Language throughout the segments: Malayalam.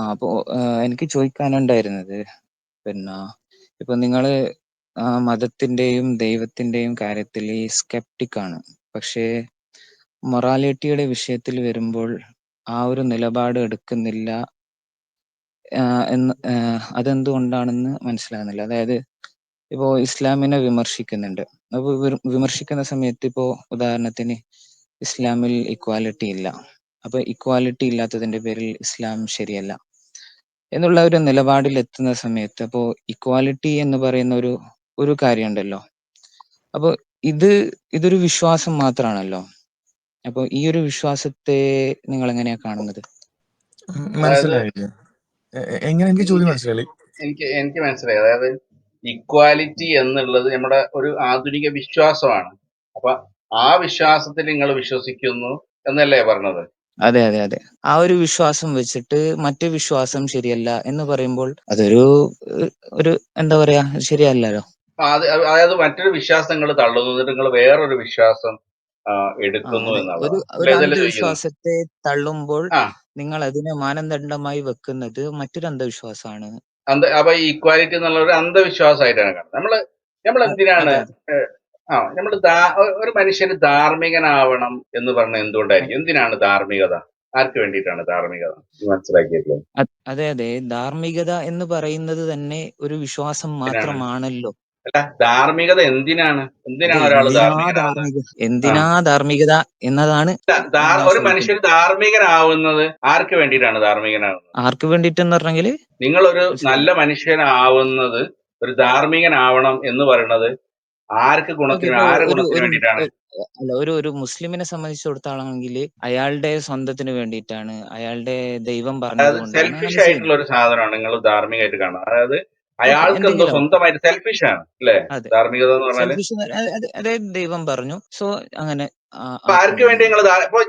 അപ്പോ എനിക്ക് ചോദിക്കാനുണ്ടായിരുന്നത്, പിന്നെ ഇപ്പൊ നിങ്ങള് മതത്തിന്റെയും ദൈവത്തിന്റെയും കാര്യത്തിൽ ഈ സ്കെപ്റ്റിക് ആണ്. പക്ഷേ മൊറാലിറ്റിയുടെ വിഷയത്തിൽ വരുമ്പോൾ ആ ഒരു നിലപാട് എടുക്കുന്നില്ല എന്ന് അതെന്തുകൊണ്ടാണെന്ന് മനസ്സിലാകുന്നില്ല. അതായത് ഇപ്പോ ഇസ്ലാമിനെ വിമർശിക്കുന്നുണ്ട്. അപ്പൊ വിമർശിക്കുന്ന സമയത്ത് ഇപ്പോ ഉദാഹരണത്തിന് ഇസ്ലാമിൽ ഇക്വാലിറ്റി ഇല്ല. അപ്പൊ ഇക്വാലിറ്റി ഇല്ലാത്തതിന്റെ പേരിൽ ഇസ്ലാം ശരിയല്ല എന്നുള്ള ഒരു നിലപാടിൽ എത്തുന്ന സമയത്ത്, അപ്പോ ഇക്വാലിറ്റി എന്ന് പറയുന്ന ഒരു കാര്യമുണ്ടല്ലോ. അപ്പൊ ഇത് ഇതൊരു വിശ്വാസം മാത്രമാണല്ലോ. അപ്പൊ ഈ ഒരു വിശ്വാസത്തെ നിങ്ങൾ എങ്ങനെയാ കാണുന്നത്? അതായത് മനസ്സിലായില്ല. എങ്ങനെ എനിക്ക് ചോദ്യം എനിക്ക് മനസ്സിലായി? എനിക്ക് മനസ്സിലായി. അതായത് ഇക്വാലിറ്റി എന്നുള്ളത് നമ്മുടെ ഒരു ആധുനിക വിശ്വാസമാണ്. അപ്പൊ ആ വിശ്വാസത്തിൽ നിങ്ങൾ വിശ്വസിക്കുന്നു എന്നല്ലേ പറഞ്ഞത്? അതെ അതെ അതെ. ആ ഒരു വിശ്വാസം വെച്ചിട്ട് മറ്റു വിശ്വാസം ശരിയല്ല എന്ന് പറയുമ്പോൾ അതൊരു ഒരു എന്താ പറയാ, ശരിയല്ലല്ലോ. അതായത് മറ്റൊരു വിശ്വാസം നിങ്ങൾ തള്ളുന്നു, എന്നിട്ട് നിങ്ങൾ വേറൊരു വിശ്വാസം എടുക്കുന്നു അതെ. ഒരു എന്നുള്ളതാണ് ഒരു അല്ലെ? ഇതല്ലേ ചോദിക്കുന്നത്? അന്ധവിശ്വാസത്തെ തള്ളുമ്പോൾ ആ നിങ്ങൾ അതിനെ മാനദണ്ഡമായി വെക്കുന്നത് മറ്റൊരു അന്ധവിശ്വാസമാണ്. അപ്പൊ ഈ ഇക്വാലിറ്റി എന്നുള്ള ഒരു അന്ധവിശ്വാസമായിട്ടാണ് കാണുന്നത്. നമ്മൾ എന്തിനാണ് അതെ അതെ. നമ്മൾ ഒരു മനുഷ്യന് ധാർമ്മികനാവണം എന്ന് പറഞ്ഞ എന്തുകൊണ്ടായിരിക്കും? എന്തിനാണ് ധാർമ്മികത? ആർക്ക് വേണ്ടിയിട്ടാണ് ധാർമ്മികത? മനസ്സിലാക്കിയിട്ടില്ല. അതെ അതെ. ധാർമ്മികത എന്ന് പറയുന്നത് തന്നെ ഒരു വിശ്വാസം എന്തിനാണ്? മാത്രമാണല്ലോ. അല്ല, ധാർമ്മികത എന്തിനാണ്? അതെ, എന്തിനാണ് ഒരാൾ ധാർമ്മികനാവുന്നത്? ആ എന്തിനാ ധാർമ്മികത എന്നതാണ് ഞാൻ ഒരു ചോദിക്കുന്നത്. മനുഷ്യൻ ധാർമ്മികനാവുന്നത് ആർക്ക് വേണ്ടിയിട്ടാണ് ധാർമ്മികനാവുന്നത്? ആർക്ക് വേണ്ടിട്ടെന്ന് പറഞ്ഞെങ്കില് നിങ്ങളൊരു നല്ല മനസ്സിലായില്ല. മനുഷ്യനാവുന്നത്, ഒരു ധാർമ്മികനാവണം എന്ന് പറയുന്നത് ആർക്ക് ഓക്കെ. ഗുണത്തിന്, ഇപ്പൊ ആരുടെ ഒരു ഗുണത്തിന് ഒരു വേണ്ടിയിട്ടാണ്? അല്ല, ഒരു മുസ്ലിമിനെ സംബന്ധിച്ചിടത്തോളാണെങ്കിൽ അയാളുടെ സ്വന്തത്തിന് വേണ്ടിയിട്ടാണ്, അയാളുടെ ദൈവം പറഞ്ഞത് അതായത് കൊണ്ടാണ് സെൽഫിഷ് അങ്ങനെ ആയിട്ടുള്ള ചെയ്യുന്നത്. ഒരു സാധനമാണ് നിങ്ങൾ ധാർമ്മികമായിട്ട് കാണുന്നത്. അതായത് ഓക്കെ, അയാൾക്ക് എന്തോ എന്തെങ്കിലും ആവട്ടെ. സ്വന്തമായിട്ട് സെൽഫിഷ് ആണ് അല്ലേ അതെ. ധാർമ്മികത എന്ന് പറഞ്ഞാല്? സെൽഫിഷ് അതായത് ദൈവം പറഞ്ഞു, സോ അങ്ങനെ അപ്പൊ ആർക്ക് ആക്കുന്നു വേണ്ടി എന്നാണ്. നിങ്ങൾ ഇപ്പൊ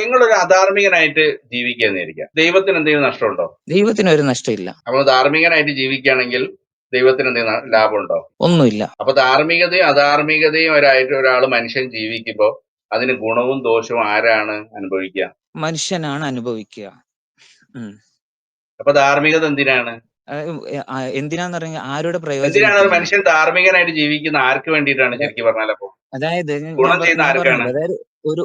നിങ്ങളൊരു അധാർമികനായിട്ട് ജീവിക്കുകയെന്നിരിക്കാം, ദൈവത്തിന് എന്തെങ്കിലും നഷ്ടമുണ്ടോ? ദൈവത്തിന് ഒരു നഷ്ടമില്ല. അപ്പൊ ധാർമ്മികനായിട്ട് ജീവിക്കുകയാണെങ്കിൽ ദൈവത്തിന് എന്തെങ്കിലും ലാഭമുണ്ടോ? ഒന്നുമില്ല. അപ്പൊ ധാർമ്മികതയും അധാർമികതയും ഒരാൾ മനുഷ്യൻ ജീവിക്കുമ്പോൾ അതിന് ഗുണവും ദോഷവും ആരാണ് അനുഭവിക്കുക? മനുഷ്യനാണ് അനുഭവിക്കുക. ഉം. അപ്പൊ ധാർമ്മികത എന്തിനാണ്? എന്തിനാന്ന് പറഞ്ഞാൽ ആരുടെ എന്തിനാണ് ഒരു പ്രയോജനത്തിനാണ്? മനുഷ്യൻ ധാർമ്മികനായിട്ട് ജീവിക്കുന്ന? ആർക്ക് വേണ്ടിയിട്ടാണ് അത- ശരിക്കും പറഞ്ഞാൽ? അപ്പൊ അതായത് ഗുണം ചെയ്യുന്ന ഞാൻ ആർക്കാണ്? പറഞ്ഞല്ലോ, അതായത്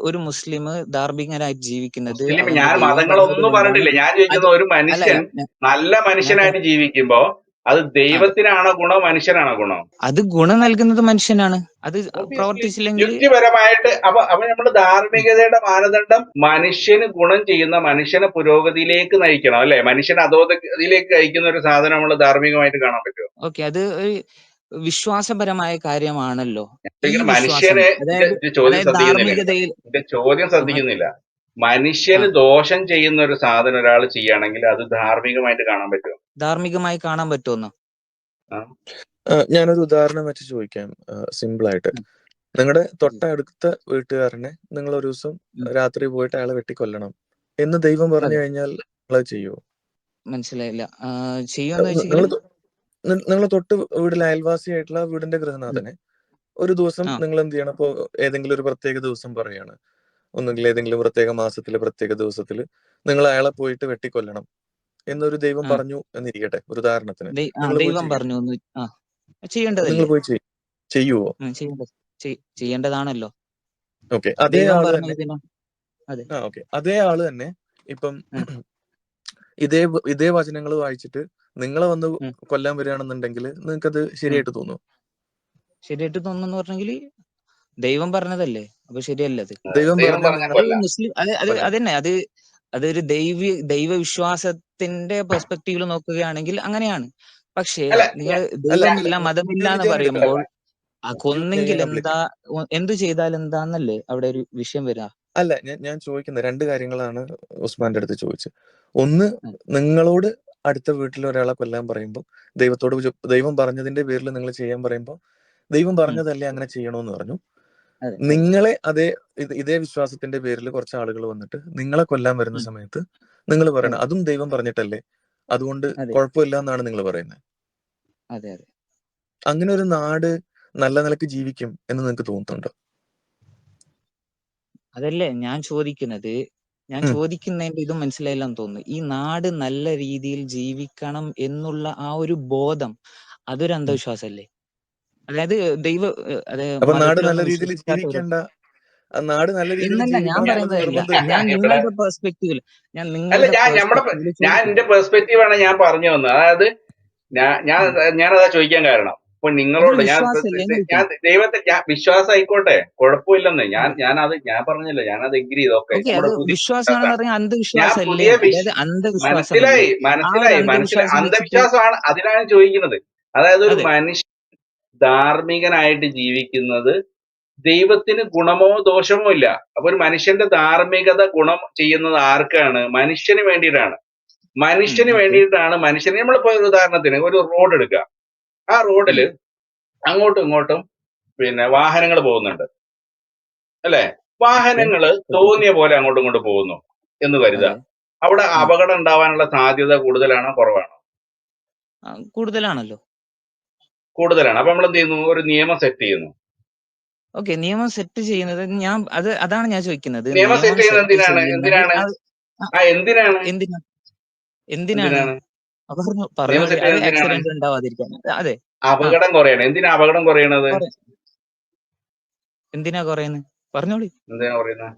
ഒരു മുസ്ലിം ധാർമ്മികനായിട്ട് ജീവിക്കുന്നത് മുസ്ലിം, അവന്റെ ഞാൻ ദൈവം പറഞ്ഞത് മതങ്ങളൊന്നും കൊണ്ടാണ്. പറഞ്ഞിട്ടില്ല. ഞാൻ അത് ചോദിക്കുന്നത്, ഒരു അല്ല മനുഷ്യൻ അല്ല നല്ല ഞാൻ മനുഷ്യനായിട്ട് ജീവിക്കുമ്പോ അത് അതെ, ദൈവത്തിനാണോ ഗുണം, മനുഷ്യനാണോ ഗുണം? അത് ഗുണം നൽകുന്നത് മനുഷ്യനാണ്. അത് ഒബിയസ്ലി പ്രവർത്തിച്ചില്ലെങ്കിൽ യുക്തിപരമായിട്ട്. അപ്പൊ നമ്മുടെ ധാർമ്മികതയുടെ മാനദണ്ഡം മനുഷ്യന് ഗുണം ചെയ്യുന്ന, മനുഷ്യനെ പുരോഗതിയിലേക്ക് നയിക്കണം അല്ലെ? മനുഷ്യനെ അധോഗതിയിലേക്ക് നയിക്കുന്ന ഒരു സാധനം നമ്മൾ ധാർമ്മികമായിട്ട് കാണാൻ പറ്റുമോ? ഓക്കെ, അത് ഒരു വിശ്വാസപരമായ കാര്യമാണല്ലോ. ഈ ഇങ്ങനെ വിശ്വാസം, മനുഷ്യനെ, അതായത് ഇത് ചോദ്യം അതായത് ശ്രദ്ധിക്കുന്നില്ല നിങ്ങൾ. ധാർമ്മികതയിൽ എന്റെ ചോദ്യം ആ, മ- ശ്രദ്ധിക്കുന്നില്ല. ആ, മനുഷ്യന് ദോഷം ചെയ്യുന്ന ഒരു സാധനം ഒരാൾ ചെയ്യുകയാണെങ്കിൽ അത് ധാർമ്മികമായിട്ട് കാണാൻ പറ്റുമോ? ധാർമ്മികമായി കാണാൻ പറ്റുമെന്നോ? ആ? ഞാനൊരു ഉദാഹരണം വെച്ച് ചോദിക്കാം, സിമ്പിൾ ആയിട്ട്. ഉം, നിങ്ങളുടെ ഉം, തൊട്ടടുത്ത വീട്ടുകാരനെ നിങ്ങൾ ഒരു ദിവസം ഉം. രാത്രി പോയിട്ട് അയാളെ വെട്ടിക്കൊല്ലണം എന്ന് ദൈവം പറഞ്ഞു അതെ, കഴിഞ്ഞാൽ നിങ്ങളത് ചെയ്യുമോ? മനസ്സിലായില്ല. ചെയ്യുമെന്ന് നിങ്ങൾ വെച്ചെങ്കിൽ നിങ്ങൾ തൊട്ട് വീട്ടിൽ അയൽവാസിയായിട്ടുള്ള വീടിന്റെ ഉം, ഗൃഹനാഥനെ ഒരു ദിവസം ആ, നിങ്ങൾ എന്ത് ചെയ്യണം? ഇപ്പോൾ ഏതെങ്കിലും ഒരു പ്രത്യേക ദിവസം പറയാണ്, ഒന്നുകിൽ ഏതെങ്കിലും പ്രത്യേക മാസത്തിലെ പ്രത്യേക ദിവസത്തിൽ നിങ്ങൾ അയാളെ പോയിട്ട് വെട്ടിക്കൊല്ലണം എന്നൊരു ദൈവം ആ, പറഞ്ഞു എന്നിരിക്കട്ടെ, ഒരു ഉദാഹരണത്തിന്. നിങ്ങൾ പോയി ദൈവം ചെയ്യും? പറഞ്ഞു ഒന്ന്. നിങ്ങൾ ചെയ്യേണ്ടതല്ലേ? പോയി ചെയ്യുവോ? ചെയ്യേണ്ടത്, ചെയ്യേണ്ടതാണല്ലോ. ഓക്കെ, അതേ ദൈവം ആള് പറഞ്ഞു തന്നെ. ഇതിന്. അതെ. ഓക്കെ, അതേ ആള് തന്നെ ഇപ്പം ഉം, ഇതേ വചനങ്ങൾ വായിച്ചിട്ട് നിങ്ങളെ വന്ന് ഉം, കൊല്ലാൻ വരികയാണെന്നുണ്ടെങ്കിൽ നിങ്ങൾക്കത് ഉം. ശരിയായിട്ട് തോന്നും? ശരിയായിട്ട് തോന്നുന്നു പറഞ്ഞെങ്കിൽ ദൈവം പറഞ്ഞതല്ലേ, അപ്പൊ ശരിയല്ലത്. ദൈവം ദൈവം പറഞ്ഞ പറഞ്ഞ നിങ്ങളെ അത് കൊല്ലാം. മുസ്ലിം അതന്നെ അതൊരു ദൈവവിശ്വാസത്തിന്റെ പെർസ്പെക്റ്റീവിൽ നോക്കുകയാണെങ്കിൽ അങ്ങനെയാണ്. പക്ഷേ അല്ല നിങ്ങൾ അല്ല ദൈവമില്ല മതമില്ല എന്ന് ഞാൻ പറയുമ്പോൾ കൊന്നെങ്കിൽ ഞാൻ എന്താ, എന്ത് ചെയ്താൽ എന്താന്നല്ലേ അവിടെ ഒരു വിഷയം വരിക. അല്ല, ഞാൻ ചോദിക്കുന്ന രണ്ട് കാര്യങ്ങളാണ് ഉസ്മാന്റെ അടുത്ത് ചോദിച്ചത്. ഒന്ന്, ഉം, നിങ്ങളോട് അടുത്ത വീട്ടിൽ ഒരാളെ കൊല്ലാൻ പറയുമ്പോൾ ദൈവം പറഞ്ഞതിന്റെ പേരിൽ നിങ്ങൾ ചെയ്യാൻ പറയുമ്പോൾ ദൈവം ഉം. പറഞ്ഞതല്ലേ അങ്ങനെ ചെയ്യണമെന്ന് പറഞ്ഞു. അതെ അതെ നിങ്ങളെ ഇതേ വിശ്വാസത്തിന്റെ പേരിൽ കുറച്ച് ആളുകൾ വന്നിട്ട് നിങ്ങളെ കൊല്ലാൻ വരുന്ന ഉം, സമയത്ത് നിങ്ങൾ അതെ പറയണം അതും ദൈവം പറഞ്ഞിട്ടല്ലേ, അതുകൊണ്ട് അതെ കുഴപ്പമില്ല എന്നാണ് നിങ്ങൾ പറയുന്നത്. അതെ അതെ. അങ്ങനെ ഒരു നാട് നല്ല നിലക്ക് ജീവിക്കും എന്ന് നിങ്ങൾക്ക് തോന്നുന്നുണ്ടോ? അതല്ലേ ഞാൻ ചോദിക്കുന്നത്. ഞാൻ ഉം. ചോദിക്കുന്നതിന്റെ ഇതും മനസ്സിലായില്ലെന്ന് തോന്നുന്നു. ഈ നാട് നല്ല രീതിയിൽ ജീവിക്കണം എന്നുള്ള ആ ഒരു ബോധം അതൊരു ഉം. അന്ധവിശ്വാസമല്ലേ? അതായത് ദൈവ അത് അപ്പൊ നാട് നല്ല മതത്തിലൊന്നും രീതിയിൽ വിശ്വസിക്കാത്തവർ ജീവിക്കേണ്ട, നാട് നല്ല രീതിയിൽ എന്നല്ല ഞാൻ ജീവിക്കണം എന്നുള്ളത് പറയുന്നതല്ല. നിർബന്ധമില്ല. ഞാൻ ഇവിടെ നിങ്ങളുടെ പെർസ്പെക്റ്റീവിൽ ഞാൻ അല്ല, നിങ്ങളുടെ പെർസ്പെക്റ്റീവിൽ ഞാൻ ചോദിക്കുന്നു. എന്റെ പെർസ്പെക്റ്റീവ് ആണ് ഞാൻ പറഞ്ഞു വന്നത്. അതായത് ഞാൻ ഉം. ഞാനതാ ചോദിക്കാൻ കാരണം. ഇപ്പൊ അതൊരു നിങ്ങളോട് വിശ്വാസമല്ലേ എന്ന് ഞാൻ ചോദിക്കുന്നു. ദൈവത്തെ വിശ്വാസം ആയിക്കോട്ടെ, കുഴപ്പമില്ലെന്ന് അതെ. ഞാൻ പറഞ്ഞില്ല, ഞാനത് എഗ്രി ചെയ്തു. ഓക്കെ, ഓക്കെ, അത് നമ്മുടെ പുതിയ വിശ്വാസമാണെന്ന് വിശ്വാസമാണ്. പറഞ്ഞാൽ ഞാൻ അന്ധവിശ്വാസമല്ലേ? പുതിയ അതായത് അന്ധവിശ്വാസമല്ലേ? മനസ്സിലായി ആ ഒരു മനസ്സിലായി അന്ധവിശ്വാസം വെച്ചിട്ട് അന്ധവിശ്വാസമാണ്, അതിനാണ് ചോദിക്കുന്നത്. അതായത് ഒരു അതെ. മനുഷ്യൻ ധാർമ്മികനായിട്ട് ജീവിക്കുന്നത് ദൈവത്തിന് ഗുണമോ ദോഷമോ ഇല്ല. അപ്പൊ ഒരു മനുഷ്യന്റെ ധാർമ്മികത ഗുണം ചെയ്യുന്നത് ആർക്കാണ്? മനുഷ്യന് വേണ്ടിയിട്ടാണ്. മനുഷ്യന് ഓക്കെ. വേണ്ടിയിട്ടാണ്. നമ്മളിപ്പോ ഒരു ഉദാഹരണത്തിന് ഒരു റോഡ് എടുക്കുക. ആ റോഡിൽ അങ്ങോട്ടും ഇങ്ങോട്ടും പിന്നെ വാഹനങ്ങൾ പോകുന്നുണ്ട്, അല്ലെ? ഓക്കെ. വാഹനങ്ങൾ ശ്രദ്ധിച്ചു. തോന്നിയ പോലെ അങ്ങോട്ടും ഇങ്ങോട്ടും പോകുന്നു എന്ന് കരുതുക. അതെ. അവിടെ ആ, അപകടം ഉണ്ടാവാനുള്ള സാധ്യത കൂടുതലാണോ കുറവാണോ? കൂടുതലാണല്ലോ. കൂടുതലാണ്. അപ്പൊ നമ്മൾ എന്ത് ചെയ്യുന്നു? ഒരു നിയമം സെറ്റ് ചെയ്യുന്നു. ഓക്കെ, നിയമം സെറ്റ് ചെയ്യുന്നത് അതാണ് ഞാൻ ചോദിക്കുന്നത്. നിയമം നിയമം സെറ്റ് ചെയ്യുന്നത് സെറ്റ് എന്തിനാണ്? ചെയ്യുന്നത് ആ, എന്തിനാണ്? എന്തിനാ എന്തിനാണ് എന്തിനാണ് നിയമം പറഞ്ഞോളി. സെറ്റ് അത് ചെയ്യുന്നത്? എന്തിനാണ്? ആക്സിഡന്റ് ഉണ്ടാവാതിരിക്കാൻ. അതെ. ആ, അപകടം കുറയണം. എന്തിനാ അപകടം കുറയണത്? കുറെ എന്തിനാ കുറയുന്നത്? പറഞ്ഞോളി. എന്തിനാ പറയുന്നത്?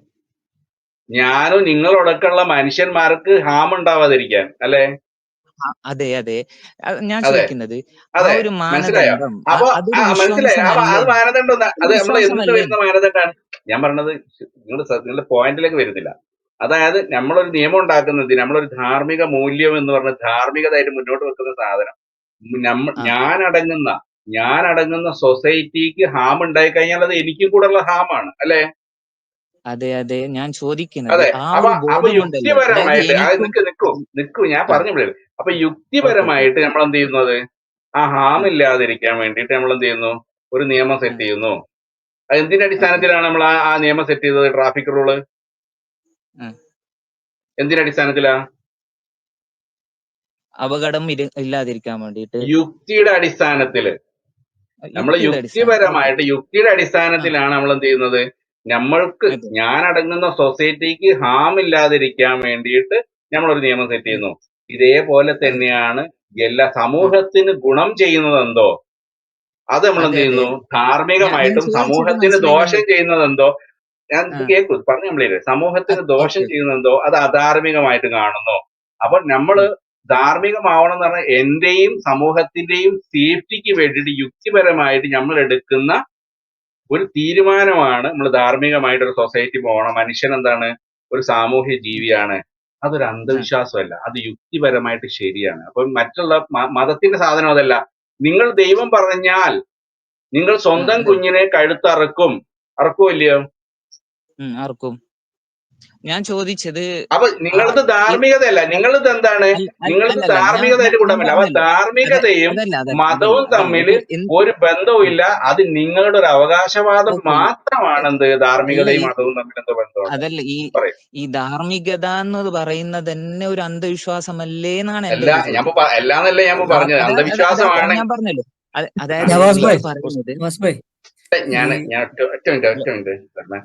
ഞാനും നിങ്ങളോടൊക്കെയുള്ള മനുഷ്യന്മാർക്ക് ഹാം ഉണ്ടാവാതിരിക്കാൻ, അല്ലെ? അതെ, അതെ. ഞാൻ അതെ, ചോദിക്കുന്നത് ആ അതെ. ഒരു മനസ്സിലായോ? മാനദണ്ഡം അപ്പൊ അതൊരു മനസ്സിലായി. അപ്പൊ വിശ്വാസമല്ലേ? അത് മാനദണ്ഡം ഒരു അത് നമ്മൾ എന്ത് വിശ്വാസമല്ലേ? വരുന്ന മാനദണ്ഡമാണ് ഞാൻ പറഞ്ഞത്. നിങ്ങളുടെ പോയിന്റിലേക്ക് വരുന്നില്ല. അതായത് നമ്മളൊരു നിയമം ഉണ്ടാക്കുന്നതിന് നമ്മളൊരു ധാർമ്മിക മൂല്യം എന്ന് പറഞ്ഞ ധാർമ്മികതയായിട്ട് മുന്നോട്ട് വെക്കുന്ന സാധനം ആ, ഞാൻ അടങ്ങുന്ന സൊസൈറ്റിക്ക് ഹാം ഉണ്ടായി കഴിഞ്ഞാൽ അത് എനിക്കും കൂടെ ഉള്ള ഹാമാണ്, അല്ലെ? അതെ, അതെ. ഞാൻ ചോദിക്കുന്നത് അതെ. ആ അപ്പൊ ഒരു അപ്പൊ ബോധം കൊണ്ടല്ലേ? അതായത് യുക്തിപരമായിട്ട് അത് എനിക്കും നിക്കൂ ഞാൻ ആ, പറഞ്ഞു വിടുന്നത്. അപ്പൊ ഓക്കെ, ഓക്കെ. യുക്തിപരമായിട്ട് നമ്മൾ എന്ത് ചെയ്യുന്നത്? ആ ഹാം ആ, ഇല്ലാതിരിക്കാൻ വേണ്ടിയിട്ട് നമ്മൾ എന്ത് ചെയ്യുന്നു? ഒരു നിയമം ആ, സെറ്റ് ചെയ്യുന്നു. അത് എന്തിന്റെ ഓക്കെ. അടിസ്ഥാനത്തിലാണ് നമ്മൾ ആ നിയമം സെറ്റ് ചെയ്തത്? ട്രാഫിക് റൂള് ആ, എന്തിന്റെ അടിസ്ഥാനത്തിലാ? അപകടം ഇല്ലാതിരിക്കാൻ വേണ്ടിയിട്ട് യുക്തിയുടെ അടിസ്ഥാനത്തില്. നമ്മൾ യുക്തിയുടെ അടിസ്ഥാനം. ഓക്കെ. യുക്തിയുടെ ആ, അടിസ്ഥാനത്തിലാണ് നമ്മൾ എന്ത് ചെയ്യുന്നത്? നമ്മൾക്ക് അതെ. ഞാനടങ്ങുന്ന സൊസൈറ്റിക്ക് ഹാം ഇല്ലാതിരിക്കാൻ വേണ്ടിയിട്ട് നമ്മളൊരു നിയമം സെറ്റ് ഉം, ചെയ്യുന്നു. ഇതേപോലെ അതെ. തന്നെയാണ് എല്ലാ ആ, സമൂഹത്തിന് ഗുണം ചെയ്യുന്നത് എന്തോ അത് നമ്മൾ അതെ, എന്ത് അതെ. ചെയ്യുന്നു? ഞാൻ ധാർമ്മികമായിട്ടും ചോദിച്ചത് സമൂഹത്തിന് ദോഷം മനസ്സിലായില്ലെങ്കിൽ ചെയ്യുന്നത് എന്തോ ഞാൻ ആ, ഇത് കേൾക്കൂ, പറഞ്ഞു നമ്മളില്ലേ, സമൂഹത്തിന് ദോഷം ഓക്കെ. ചെയ്യുന്നതെന്തോ അത് അധാർമികമായിട്ട് കാണുന്നു. അപ്പൊ നമ്മള് ഉം, ധാർമ്മികമാവണം എന്ന് പറഞ്ഞാൽ എന്റെയും സമൂഹത്തിന്റെയും സേഫ്റ്റിക്ക് വേണ്ടിയിട്ട് യുക്തിപരമായിട്ട് നമ്മൾ എടുക്കുന്ന ഒരു തീരുമാനമാണ് നമ്മൾ ധാർമ്മികമായിട്ട് ഒരു സൊസൈറ്റി പോകണം. മനുഷ്യൻ എന്താണ്? ഒരു സാമൂഹ്യ ജീവിയാണ്. അതൊരു ആ, അന്ധവിശ്വാസമല്ല, അത് യുക്തിപരമായിട്ട് ശരിയാണ്. അപ്പൊ മറ്റുള്ള മതത്തിന്റെ സാധനം അതല്ല. നിങ്ങൾ ദൈവം പറഞ്ഞാൽ നിങ്ങൾ സ്വന്തം അതെ. കുഞ്ഞിനെ കഴുത്തറക്കും, അറക്കുമോ ഇല്ലയോ? ആർക്കും ഞാൻ ചോദിച്ചത് അപ്പൊ ആ നിങ്ങളത് ഈ ധാർമ്മികതയല്ല, നിങ്ങളത് എന്താണ്? നിങ്ങളത് അല്ലല്ല. ധാർമ്മികതയായിട്ട് ഞാൻ കൂട്ടമില്ല. അപ്പൊ പറഞ്ഞല്ലോ. ധാർമ്മികതയും അതല്ല. മതവും അതല്ല. തമ്മിൽ ഇപ്പൊ ഒരു ബന്ധവും ഇല്ല. അത് നിങ്ങളുടെ ഒരു അവകാശവാദം ഓക്കെ. മാത്രമാണ്. എന്ത് അല്ല ധാർമ്മികതയും മതവും തമ്മിൽ എന്തോ ബന്ധമുണ്ട് അതല്ല പറയും. ഈ ധാർമ്മികത എന്ന് പറയുന്നത് തന്നെ ഒരു അന്ധവിശ്വാസമല്ലേ എന്നാണ് എന്റെ എല്ലാ ഒരു ഞാൻ ചോദ്യം. എല്ലാന്നല്ല ഞാൻ പറഞ്ഞത്. അതാ അന്ധവിശ്വാസമാണ്. ഞാൻ പറഞ്ഞല്ലോ. അതായത് ഉസ് നവാസ് നിങ്ങൾ ഭായ്, ഉസ് ഉസ് പറയുന്നത് നവാസ് ഭായ്, ഈ ഒറ്റ മിനിറ്റ് പറഞ്ഞേ.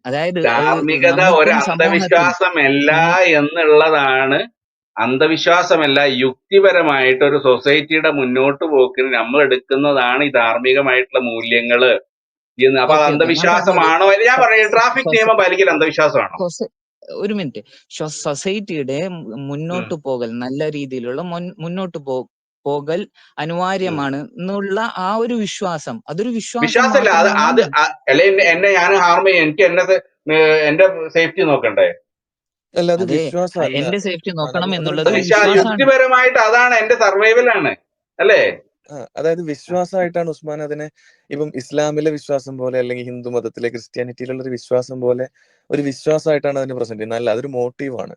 അതായത് ധാർമ്മികത ഒരു നമുക്കും സമൂഹത്തിനും അന്ധവിശ്വാസമല്ല സമൂ എന്നുള്ളതാണ്. അന്ധവിശ്വാസമല്ല, യുക്തിപരമായിട്ട് ഒരു സൊസൈറ്റിയുടെ മുന്നോട്ട് പോക്കിന് നമ്മൾ എടുക്കുന്നതാണ് ഈ ധാർമ്മികമായിട്ടുള്ള മൂല്യങ്ങള് എന്ന്. അപ്പൊ അത് ഓക്കെ, ഓക്കെ. ഞാൻ പറഞ്ഞത് അന്ധവിശ്വാസമാണോ? അല്ല, ഞാൻ പറയും ട്രാഫിക് നിയമം പാലിക്കൽ അന്ധവിശ്വാസമാണോ? ഒരു മിനിറ്റ്. സൊസൈറ്റിയുടെ ഉം. മുന്നോട്ട് പോകൽ നല്ല രീതിയിലുള്ള മുന്നോട്ട് പോകൽ ഉം. അനിവാര്യമാണ് എന്നുള്ള ആ ഒരു വിശ്വാസം അതൊരു വിശ്വാസം വിശ്വാസമില്ല. മാത്രമാണ്. അല്ലെ എന്നെ ഞാൻ ഹാർം ചെയ്യും, എനിക്ക് എന്റെ സേഫ്റ്റി നോക്കണ്ടേ? അല്ല, അത് അതെ, വിശ്വാസമല്ല. എന്റെ സേഫ്റ്റി നോക്കണം അതൊരു എന്നുള്ളത് ഒരു ബൈബിളിൽ വിശ്വാസമാണ്. യുക്തിപരമായിട്ട് അതാണ് എന്റെ സർവൈവലാണ്, അല്ലേ? അതായത് വിശ്വാസമായിട്ടാണ് ഉസ്മാൻ അതിനെ, ഇപ്പം ഇസ്ലാമിലെ വിശ്വാസം പോലെ അല്ലെങ്കിൽ ഹിന്ദു മതത്തിലെ ക്രിസ്ത്യാനിറ്റിയിലുള്ള ഒരു വിശ്വാസം പോലെ ഒരു വിശ്വാസമായിട്ടാണ് അതിനെ പ്രസന്റ് ചെയ്യുന്നത്. അല്ല, അതൊരു മോട്ടീവാണ്.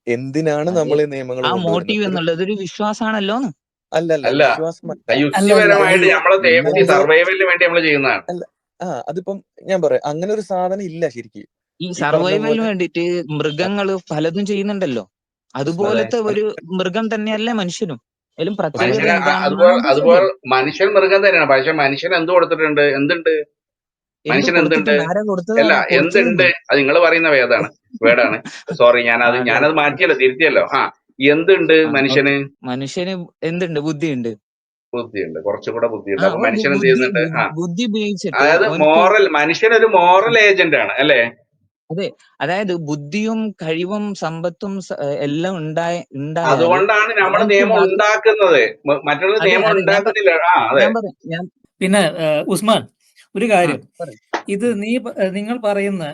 എന്തിനാണ് അതെ, നമ്മൾ ഈ നിയമങ്ങൾ ആ കൊണ്ടുവരുന്നത്? മോട്ടീവ് എന്നുള്ളത് ഒരു വിശ്വാസമാണല്ലോന്ന്. അല്ലല്ല, അല്ല, വിശ്വാസമല്ല. അല്ല അല്ല ഈ യുക്തിപരമായിട്ട് നമ്മളെ സേഫ്റ്റി അതെന്തോ സർവൈവലിന് വേണ്ടി നമ്മൾ ചെയ്യുന്നതാണ്. അല്ല, അതിപ്പം ഞാൻ പറയാം, അങ്ങനെ ഒരു സാധനം ഇല്ല ശരിക്കും. ഈ ഈ പറഞ്ഞ സർവൈവലിന് പോലെ വേണ്ടിയിട്ട് മൃഗങ്ങൾ പലതും ചെയ്യുന്നുണ്ടല്ലോ. അതെ, അതുപോലത്തെ ഒരു മൃഗം തന്നെയല്ലേ മനുഷ്യനും. അതിലും പ്രത്യേകത മനുഷ്യന് എന്താണെന്നാണ് അതുപോലെ എന്റെ അതുപോലെ ചോദ്യം. മനുഷ്യൻ മൃഗം തന്നെയാണ്. പക്ഷെ മനുഷ്യൻ എന്ത് കൊടുത്തിട്ടുണ്ട്? എന്തുണ്ട്? മനുഷ്യൻ എന്തുണ്ട്? കൊടുത്തിട്ടുണ്ട്, ആരാ അല്ല, കൊടുത്തതാണ് എന്തുണ്ട്? കൊടുത്തതുണ്ട്. അത് നിങ്ങൾ പറയുന്ന വേർഡാണ്. സോറി, ഞാനത് അതെ ഞാനത് മാറ്റിയല്ലോ, തിരുത്തിയല്ലോ. എന്തുണ്ട് ആ ഓക്കെ. മനുഷ്യന്? മനുഷ്യന് എന്തുണ്ട്? ബുദ്ധിയുണ്ട്. ബുദ്ധിയുണ്ട്, കുറച്ചുകൂടെ ബുദ്ധിയുണ്ട്. അപ്പൊ ഓൻ മനുഷ്യൻ എന്ത് ബുദ്ധി ചെയ്യുന്നുണ്ട്? ബുദ്ധി ഉപയോഗിച്ചിട്ട് അതായത് ഓനക്ക് മനുഷ്യനൊരു മോറൽ ഏജന്റ് ആണ് അല്ലെ? അതെ, അതായത് ബുദ്ധിയും കഴിവും സമ്പത്തും എല്ലാം ഉണ്ടായാല് അതുകൊണ്ടാണ് നമ്മൾ ഓനക്ക് നിയമം ഉണ്ടാക്കുന്നത്. മറ്റുള്ള അതെ നിയമം അതെ ഉണ്ടാക്കുന്നില്ല. അതെ. ഞാൻ പറയാം ഞാൻ പിന്നെ ഉസ്മാൻ, ഒരു ആ കാര്യം, പറയും. ഇത് നിങ്ങൾ പറയുന്ന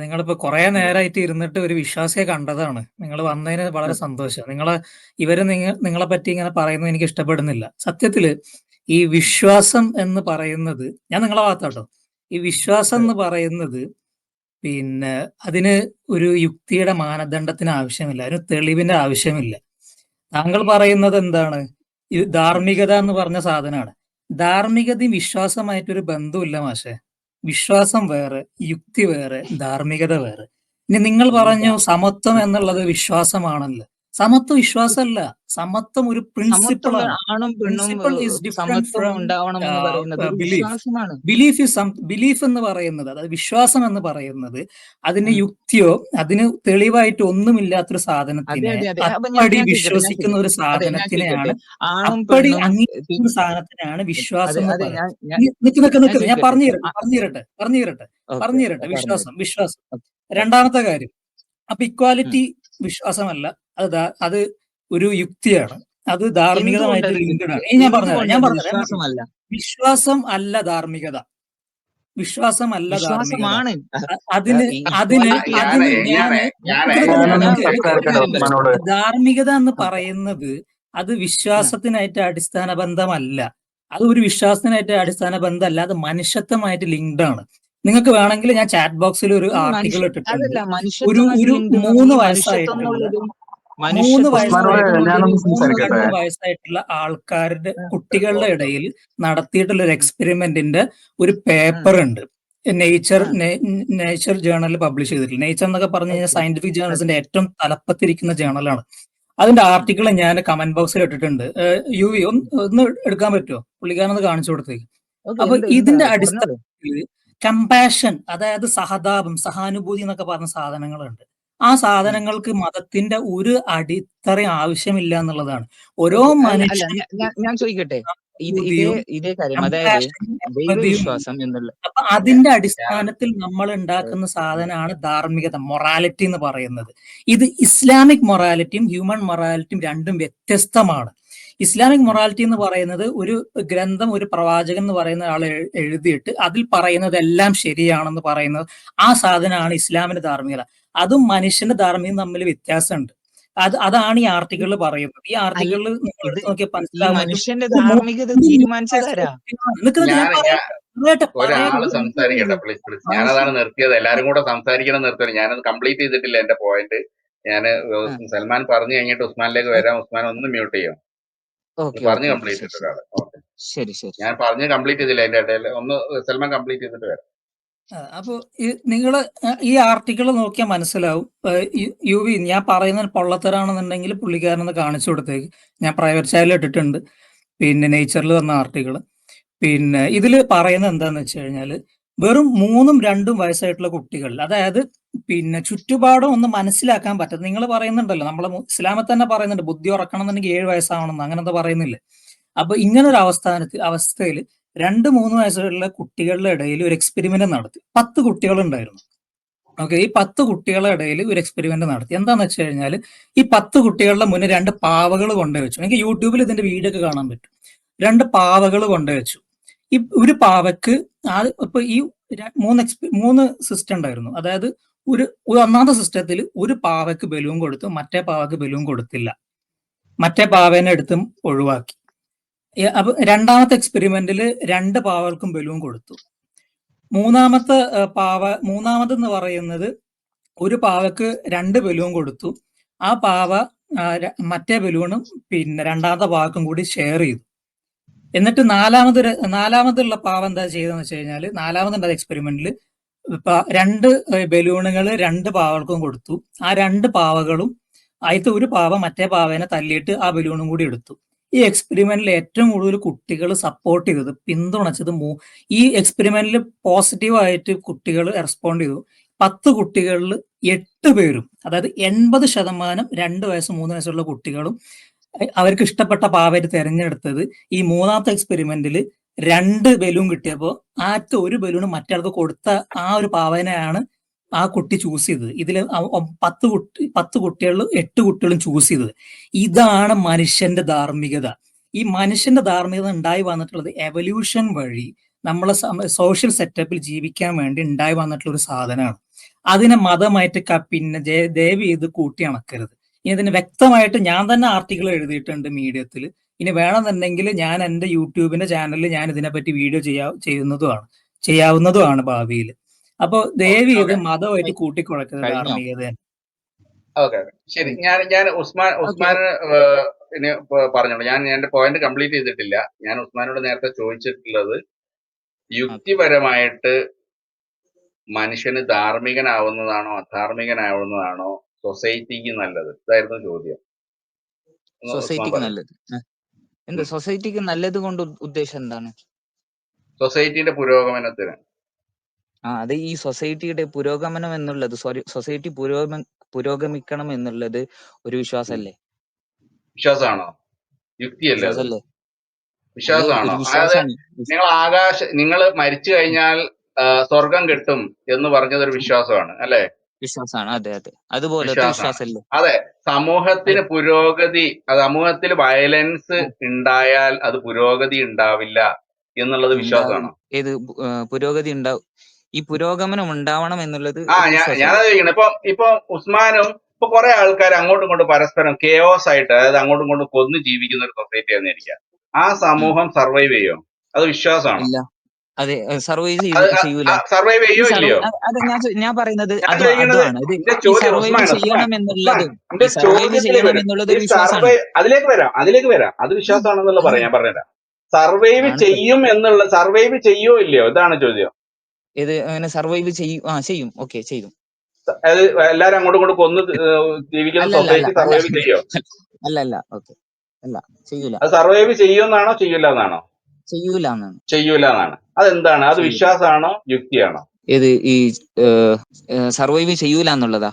നിങ്ങളിപ്പോ കുറെ നേരമായിട്ട് ഇരുന്നിട്ട് ഒരു വിശ്വാസിയെ കണ്ടതാണ്. നിങ്ങൾ വന്നതിന് വളരെ സന്തോഷം. നിങ്ങളെ പറ്റി ഇങ്ങനെ പറയുന്നത് എനിക്ക് ഇഷ്ടപ്പെടുന്നില്ല. സത്യത്തില് ഈ വിശ്വാസം എന്ന് പറയുന്നത്, ഞാൻ നിങ്ങളെ ഭാഗത്താട്ടോ, ഈ വിശ്വാസം എന്ന് പറയുന്നത് പിന്നെ അതിന് ഒരു യുക്തിയുടെ മാനദണ്ഡത്തിന് ആവശ്യമില്ല, അതിന് തെളിവിന്റെ ആവശ്യമില്ല. താങ്കൾ പറയുന്നത് എന്താണ്? ഈ ധാർമ്മികത എന്ന് പറഞ്ഞ സാധനമാണ്. ധാർമ്മികതയും വിശ്വാസമായിട്ടൊരു ബന്ധമില്ല മാഷെ. വിശ്വാസം വേറെ, യുക്തി വേറെ, ധാർമ്മികത വേറെ. ഇനി നിങ്ങൾ പറഞ്ഞു സമത്വം എന്നുള്ളത് വിശ്വാസമാണല്ലോ. സമത്വം വിശ്വാസമല്ല, സമത്വം ഒരു സമത്വം പ്രിൻസിപ്പിളാണ്. ആണും പെണ്ണും പ്രിൻസിപ്പിൾ ഈസ് ഡിഫറെന്റ് സമത്വം ഫ്രം ഉണ്ടാവണം എന്ന് പറയുന്നത് ഒരു ബിലീഫ്. വിശ്വാസമാണ്. ബിലീഫ് എന്ന് പറയുന്നത്, അതായത് വിശ്വാസം എന്ന് പറയുന്നത്, അതിന് യുക്തിയോ അതിന് തെളിവായിട്ട് ഒന്നുമില്ലാത്തൊരു അതെ സാധനത്തിനെ അതെ അതെ. അപ്പൊ ഞാൻ അപ്പടി ഞാൻ ചോദിക്കട്ടെ ഞാൻ വിശ്വസിക്കുന്ന ചോദിക്കട്ടെ ഒരു അതെ ഞാൻ ചോദിക്കട്ടെ സാധനത്തിനെയാണ്, ആണും അപ്പടി പെണ്ണും അംഗീകരിക്കുന്ന സാധനത്തിനെയാണ് വിശ്വാസം അതെ എന്ന് അതെ പറയുന്നത്. ഞാൻ നിക്ക് നിക്ക് ഞാൻ നിക്ക് ഞാൻ ചോദിക്കട്ടെ. ഓക്കെ പറഞ്ഞുതരട്ടെ. പറഞ്ഞു. വിശ്വാസം. ഓക്കെ. രണ്ടാമത്തെ കാര്യം, അപ്പൊ ഉം. ഇക്വാലിറ്റി വിശ്വാസമല്ല, അത് ഒരു യുക്തിയാണ്, അത് ധാർമ്മികതമായിട്ട് എന്തുകൊണ്ടത് ലിങ്ക്ഡ് യുക്തി? ആണ്. ഞാൻ പറഞ്ഞുതരാം. എന്തുകൊണ്ടത് വിശ്വാസമല്ല? വിശ്വാസം അല്ല ധാർമ്മികത. വിശ്വാസമല്ല ധാർമ്മികത. വിശ്വാസമാണ്. അതിന് ഈ അതിന് ഇക്വാലിറ്റി അതിന് ഞാനേ ഞാനൊന്ന് നിക്ക് സംസാരിക്കട്ടെ ഉസ്മാനോട്. ധാർമ്മികത എന്ന് പറയുന്നത് അത് വിശ്വാസത്തിനായിട്ട് അടിസ്ഥാന ബന്ധമല്ല. അത് ഒരു വിശ്വാസത്തിനായിട്ട് അടിസ്ഥാന ബന്ധമല്ല, അത് മനുഷ്യത്വമായിട്ട് ലിങ്ക്ഡ് ആണ്. നിങ്ങൾക്ക് വേണമെങ്കിൽ ഞാൻ ചാറ്റ് ബോക്സിൽ ഒരു ഈ ആർട്ടിക്കിൾ മനുഷ്യ ഇട്ടിട്ടുണ്ട്. അതല്ല ഒരു മനുഷ്യത്വമായിട്ട് ഒരു ലിങ്ക്ഡ് എന്ന് പറഞ്ഞാൽ മൂന്ന് ഈ മനുഷ്യത്വം വയസ്സായിട്ടുള്ള എന്നുള്ളതും മൂന്ന് മനുഷ്യത്വം ഉസ്മാനോട് വയസ്സായിട്ടുള്ള ഞാനൊന്ന് മൂന്ന് സംസാരിക്കട്ടെ. രണ്ട് വയസ്സായിട്ടുള്ള ആൾക്കാരുടെ കുട്ടികളുടെ ഇടയിൽ നടത്തിയിട്ടുള്ള ഒരു എക്സ്പെരിമെന്റിന്റെ ഒരു പേപ്പർ ഉണ്ട്. നേച്ചർ ജേണലിൽ പബ്ലിഷ് ചെയ്തിട്ടില്ല. നേച്ചർ എന്നൊക്കെ പറഞ്ഞു കഴിഞ്ഞാൽ ഓക്കെ സയന്റിഫിക് ജേണൽസിന്റെ ഏറ്റവും തലപ്പത്തിരിക്കുന്ന ജേണലാണ്. അതിന്റെ ആർട്ടിക്കിൾ ഞാൻ കമന്റ് ബോക്സിൽ ഇട്ടിട്ടുണ്ട്. യുവി ഒന്ന് എടുക്കാൻ പറ്റുമോ? പുള്ളിക്കാരനത് കാണിച്ചു കൊടുത്തേക്ക്. ഓക്കെ. അപ്പൊ എന്താ ഇതിന്റെ പറഞ്ഞോളൂ. അടിസ്ഥാനത്തിൽ കമ്പാഷൻ, അതായത് സഹതാപം, സഹാനുഭൂതി എന്നൊക്കെ പറഞ്ഞ സാധനങ്ങളുണ്ട്. ആ സാധനങ്ങൾക്ക് മതത്തിന്റെ ഒരു അടിത്തറ ആവശ്യമില്ല എന്നുള്ളതാണ്. ഓരോ ഓക്കെ. അല്ല അല്ല മനുഷ്യനും ഞാൻ ചോദിക്കട്ടെ. ഇതേ സഹാനുഭൂതിയും ഇതേ കാര്യം, അതായത് കമ്പാഷനും എമ്പതിയും ഉണ്ട്. ദൈവവിശ്വാസം എന്നുള്ള അപ്പൊ അതിന്റെ അടിസ്ഥാനത്തിൽ നമ്മൾ ഉണ്ടാക്കുന്ന സാധനമാണ് ധാർമ്മികത, മൊറാലിറ്റി എന്ന് പറയുന്നത്. ഇത് ഇസ്ലാമിക് മൊറാലിറ്റിയും ഹ്യൂമൻ മൊറാലിറ്റിയും രണ്ടും വ്യത്യസ്തമാണ്. ഇസ്ലാമിക് മൊറാലിറ്റി എന്ന് പറയുന്നത് ഒരു ഗ്രന്ഥം, ഒരു പ്രവാചകൻ എന്ന് പറയുന്ന ആൾ എഴുതിയിട്ട് അതിൽ പറയുന്നതെല്ലാം ശരിയാണെന്ന് പറയുന്നത്, ആ സാധനമാണ് ഇസ്ലാമിന്റെ ധാർമ്മികത. അതും മനുഷ്യന്റെ ധാർമ്മികത തമ്മിൽ വ്യത്യാസമുണ്ട്. അതാണ് ഈ ആർട്ടിക്കിളിൽ പറയുന്നത്. ഈ അല്ല ആർട്ടിക്കിളിൽ നിങ്ങൾ ഇത് എടുത്ത് നോക്കിയാൽ ഈ മനസ്സിലാവും. മനുഷ്യന്റെ ധാർമ്മികത തീരുമാനിച്ചതാരാ? നിക്ക് ഞാൻ ഞാൻ ഒരാള് സംസാരിക്കട്ടെ, പറയട്ടെ. പ്ലീസ്. ഞാനതാണ് നിർത്തിയത്. എല്ലാരും കൂടെ സംസാരിക്കണം നിർത്തിയത്. ഞാനത് കംപ്ലീറ്റ് ചെയ്തിട്ടില്ല എന്റെ പോയിന്റ്. ഞാന് ആ, സൽമാൻ പറഞ്ഞു കഴിഞ്ഞിട്ട് ഉസ്മാനിലേക്ക് വരാം. ഉസ്മാൻ ഒന്ന് മ്യൂട്ട് ചെയ്യും. ഓക്കെ പറഞ്ഞ് ഓക്കെ ഓക്കെ. കംപ്ലീറ്റ് ശരി ചെയ്തിട്ട് ശരി ഒരാള്. ഓക്കെ, ശരി ശരി ഞാൻ ശരി. പറഞ്ഞ് കംപ്ലീറ്റ് ചെയ്തില്ല എന്റെ ഇടയിൽ. ഒന്ന് സൽമാൻ കംപ്ലീറ്റ് ചെയ്തിട്ട് വരാം. അപ്പൊ നിങ്ങൾ ഈ ആർട്ടിക്കിൾ നോക്കിയാൽ മനസ്സിലാവും. യു വി, ഞാൻ പറയുന്നത് പൊള്ളത്തരാണെന്നുണ്ടെങ്കിൽ പുള്ളിക്കാരനൊന്ന് കാണിച്ചു കൊടുത്തേക്ക്. ഞാൻ പ്രൈവറ്റ് ചാനലിൽ ഇട്ടിട്ടുണ്ട്, പിന്നെ നേച്ചറിൽ വന്ന ആർട്ടിക്കിൾ. പിന്നെ ഇതിൽ പറയുന്നത് എന്താന്ന് വെച്ച് കഴിഞ്ഞാൽ, വെറും 3-2 വയസ്സായിട്ടുള്ള കുട്ടികൾ, അതായത് പിന്നെ ചുറ്റുപാടും ഒന്ന് മനസ്സിലാക്കാൻ പറ്റും. നിങ്ങൾ പറയുന്നുണ്ടല്ലോ, നമ്മളെ ഇസ്ലാമിൽ തന്നെ പറയുന്നുണ്ട് ബുദ്ധി ഉറക്കണം എന്നുണ്ടെങ്കിൽ 7 വയസ്സാവണമെന്ന്, അങ്ങനെ എന്താ പറയുന്നില്ലേ? അപ്പൊ ഇങ്ങനൊരു അവസ്ഥയിൽ 2-3 വയസ്സുള്ള കുട്ടികളുടെ ഇടയിൽ ഒരു എക്സ്പെരിമെന്റ് നടത്തി. 10 കുട്ടികളുണ്ടായിരുന്നു. ഓക്കെ, ഈ 10 കുട്ടികളുടെ ഇടയിൽ ഒരു എക്സ്പെരിമെന്റ് നടത്തി. എന്താന്ന് വെച്ച് കഴിഞ്ഞാൽ, ഈ 10 കുട്ടികളുടെ മുന്നിൽ 2 പാവകൾ കൊണ്ടുവച്ചു. എനിക്ക് യൂട്യൂബിൽ ഇതിന്റെ വീഡിയോ ഒക്കെ കാണാൻ പറ്റും. 2 പാവകൾ കൊണ്ടുവച്ചു. ഈ ഒരു പാവക്ക് ഇപ്പൊ ഈ 3 സിസ്റ്റം ഉണ്ടായിരുന്നു. അതായത് ഒരു ഒന്നാമത്തെ സിസ്റ്റത്തിൽ ഒരു പാവക്ക് ബലൂൺ കൊടുത്തു, മറ്റേ പാവക്ക് ബലൂൺ കൊടുത്തില്ല, മറ്റേ പാവേനെ എടുത്തും ഒഴിവാക്കി. അപ്പൊ രണ്ടാമത്തെ എക്സ്പെരിമെന്റിൽ 2 പാവകൾക്കും ബലൂൺ കൊടുത്തു. മൂന്നാമതെന്ന് പറയുന്നത് ഒരു പാവക്ക് 2 ബലൂൺ കൊടുത്തു. ആ പാവ മറ്റേ ബലൂണും പിന്നെ രണ്ടാമത്തെ പാവക്കും കൂടി ഷെയർ ചെയ്തു. എന്നിട്ട് നാലാമതുള്ള പാവ എന്താ ചെയ്തതെന്ന് വെച്ച് കഴിഞ്ഞാൽ, നാലാമതുണ്ടായ എക്സ്പെരിമെന്റിൽ 2 ബലൂണുകൾ 2 പാവകൾക്കും കൊടുത്തു. ആ 2 പാവകളും, ആദ്യത്തെ ഒരു പാവ മറ്റേ പാവേനെ തല്ലിയിട്ട് ആ ബലൂണും കൂടി എടുത്തു. ഈ എക്സ്പെരിമെന്റിൽ ഏറ്റവും കൂടുതൽ കുട്ടികൾ സപ്പോർട്ട് ചെയ്തത്, പിന്തുണച്ചത് ഈ എക്സ്പെരിമെന്റിൽ പോസിറ്റീവായിട്ട് കുട്ടികൾ റെസ്പോണ്ട് ചെയ്തു. 10 കുട്ടികളിൽ 8 പേരും, അതായത് 80% 2 വയസ്സ് 3 വയസ്സുള്ള കുട്ടികളും അവർക്ക് ഇഷ്ടപ്പെട്ട പാവര് തിരഞ്ഞെടുത്തത് ഈ മൂന്നാമത്തെ എക്സ്പെരിമെന്റിൽ 2 ബലൂൺ കിട്ടിയപ്പോൾ ആദ്യത്തെ ഒരു ബലൂൺ മറ്റയാൾക്ക് കൊടുത്ത ആ ഒരു പാവനെയാണ് ആ കുട്ടി ചൂസ് ചെയ്തത്. ഇതിൽ 10 കുട്ടികളിൽ 8 കുട്ടികളും ചൂസ് ചെയ്തത്. ഇതാണ് മനുഷ്യന്റെ ധാർമ്മികത. ഈ മനുഷ്യന്റെ ധാർമ്മികത ഉണ്ടായി വന്നിട്ടുള്ളത് എവല്യൂഷൻ വഴി നമ്മളെ സോഷ്യൽ സെറ്റപ്പിൽ ജീവിക്കാൻ വേണ്ടി ഉണ്ടായി വന്നിട്ടുള്ള ഒരു സാധനമാണ്. അതിനെ മതമായിട്ട് പിന്നെ ദയവ് ചെയ്ത് കൂട്ടിയണക്കരുത്. ഇനി ഇതിന് വ്യക്തമായിട്ട് ഞാൻ തന്നെ ആർട്ടിക്കിൾ എഴുതിയിട്ടുണ്ട് മീഡിയത്തിൽ. ഇനി വേണമെന്നുണ്ടെങ്കിൽ ഞാൻ എൻ്റെ യൂട്യൂബിന്റെ ചാനലിൽ ഞാൻ ഇതിനെപ്പറ്റി വീഡിയോ ചെയ്യാവുന്നതുമാണ് ഭാവിയിൽ. അപ്പൊ ദയവ് ചെയ്ത് ഓക്കെ മതമായിട്ട് കൂട്ടിക്കുഴക്കരുത് കഴിഞ്ഞോ? ധാർമ്മികത. ഓക്കെ ശരി. ഞാൻ ഉസ്മാൻ ഇനി പറഞ്ഞോളൂ. ഞാൻ എന്റെ പോയിന്റ് കംപ്ലീറ്റ് ചെയ്തിട്ടില്ല. ഞാൻ ഉസ്മാനോട് നേരത്തെ ചോദിച്ചിട്ടുള്ളത് യുക്തിപരമായിട്ട് മനുഷ്യന് ധാർമ്മികനാവുന്നതാണോ അധാർമികനാവുന്നതാണോ സൊസൈറ്റിക്ക് നല്ലത്? ഇതായിരുന്നു ചോദ്യം. ഉസ്മാൻ സൊസൈറ്റിക്ക് പറയും. നല്ലത് എന്ത്? സൊസൈറ്റിക്ക് നല്ലത് കൊണ്ട് ഉദ്ദേശം എന്താണ്? സൊസൈറ്റിന്റെ പുരോഗമനത്തിന്. അത് ഈ സൊസൈറ്റിയുടെ പുരോഗമനം എന്നുള്ളത്, സൊസൈറ്റി പുരോഗമിക്കണം എന്നുള്ളത് ഒരു വിശ്വാസമല്ലേ? വിശ്വാസമാണോ? യുക്തിയല്ലേ അത്? വിശ്വാസമല്ലേ? വിശ്വാസമാണോ? ഒരു അതായത് വിശ്വാസമാണ്. നിങ്ങൾ മരിച്ചു കഴിഞ്ഞാൽ സ്വർഗം കിട്ടും എന്ന് പറഞ്ഞത് ഒരു വിശ്വാസമാണ് അല്ലെ? വിശ്വാസമാണ്. അതെ അതെ, അതുപോലത്തെ വിശ്വാസമാണ്. വിശ്വാസമല്ലേ? അതെ. സമൂഹത്തിന് പുരോഗതി, സമൂഹത്തിൽ വയലൻസ് ഉണ്ടായാൽ അത് പുരോഗതി ഉണ്ടാവില്ല എന്നുള്ളത് വിശ്വാസമാണോ? ഏത് പുരോഗതി ഉണ്ടാവും? ഈ പുരോഗമനം ഉണ്ടാവണം എന്നുള്ളത് ഞാനത് ചോദിക്കണം. ഇപ്പൊ ഉസ്മാനും ഇപ്പൊ കുറെ ആൾക്കാർ അങ്ങോട്ടും ഇങ്ങോട്ടും പരസ്പരം കെയോസ് ആയിട്ട്, അതായത് അങ്ങോട്ടും ഇങ്ങോട്ടും കൊന്നു ജീവിക്കുന്ന ഒരു സൊസൈറ്റി ആയിരിക്കാം. ആ സമൂഹം സർവൈവ് ചെയ്യോ? അത് വിശ്വാസമാണോ? ഇല്ല. അതെ, സർവൈവ് ചെയ്യൂല. സർവൈവ് ചെയ്യോ ഇല്ലയോ? അതെ, ഞാൻ പറയുന്നത് ഞാൻ ചോദിക്കുന്നത് അതാണ്. എന്റെ ചോദ്യം സർവൈവ് ചെയ്യണം എന്നുള്ളത്, എന്റെ ചോദ്യത്തിലേക്ക് വരും. ഒരു വിശ്വാസമാണ്. അതിലേക്ക് വരാം. അത് വിശ്വാസമാണെന്നുള്ള പറയാം. ഞാൻ പറഞ്ഞുതരാം. സർവൈവ് ചെയ്യും എന്നുള്ള, സർവൈവ് ചെയ്യോ ഇല്ലയോ? ഇതാണ് ചോദ്യം. ഇത് അങ്ങനെ സർവൈവ് ചെയ്യും. ഓക്കെ, ചെയ്യും. അത് എല്ലാരും അങ്ങോട്ടും ഇങ്ങോട്ടും കൊന്ന് ജീവിക്കുന്ന സൊസൈറ്റി സർവൈവ് ചെയ്യോ? അല്ല ഓക്കെ, അല്ല, ചെയ്യൂല. അത് സർവൈവ് ചെയ്യുമെന്നാണോ ചെയ്യൂല എന്നാണോ? ചെയ്യൂല എന്നാണ്. അതെന്താണ്? അത് വിശ്വാസമാണോ യുക്തിയാണോ? ഏത്? ഈ സർവൈവ് ചെയ്യൂല എന്നുള്ളതാ?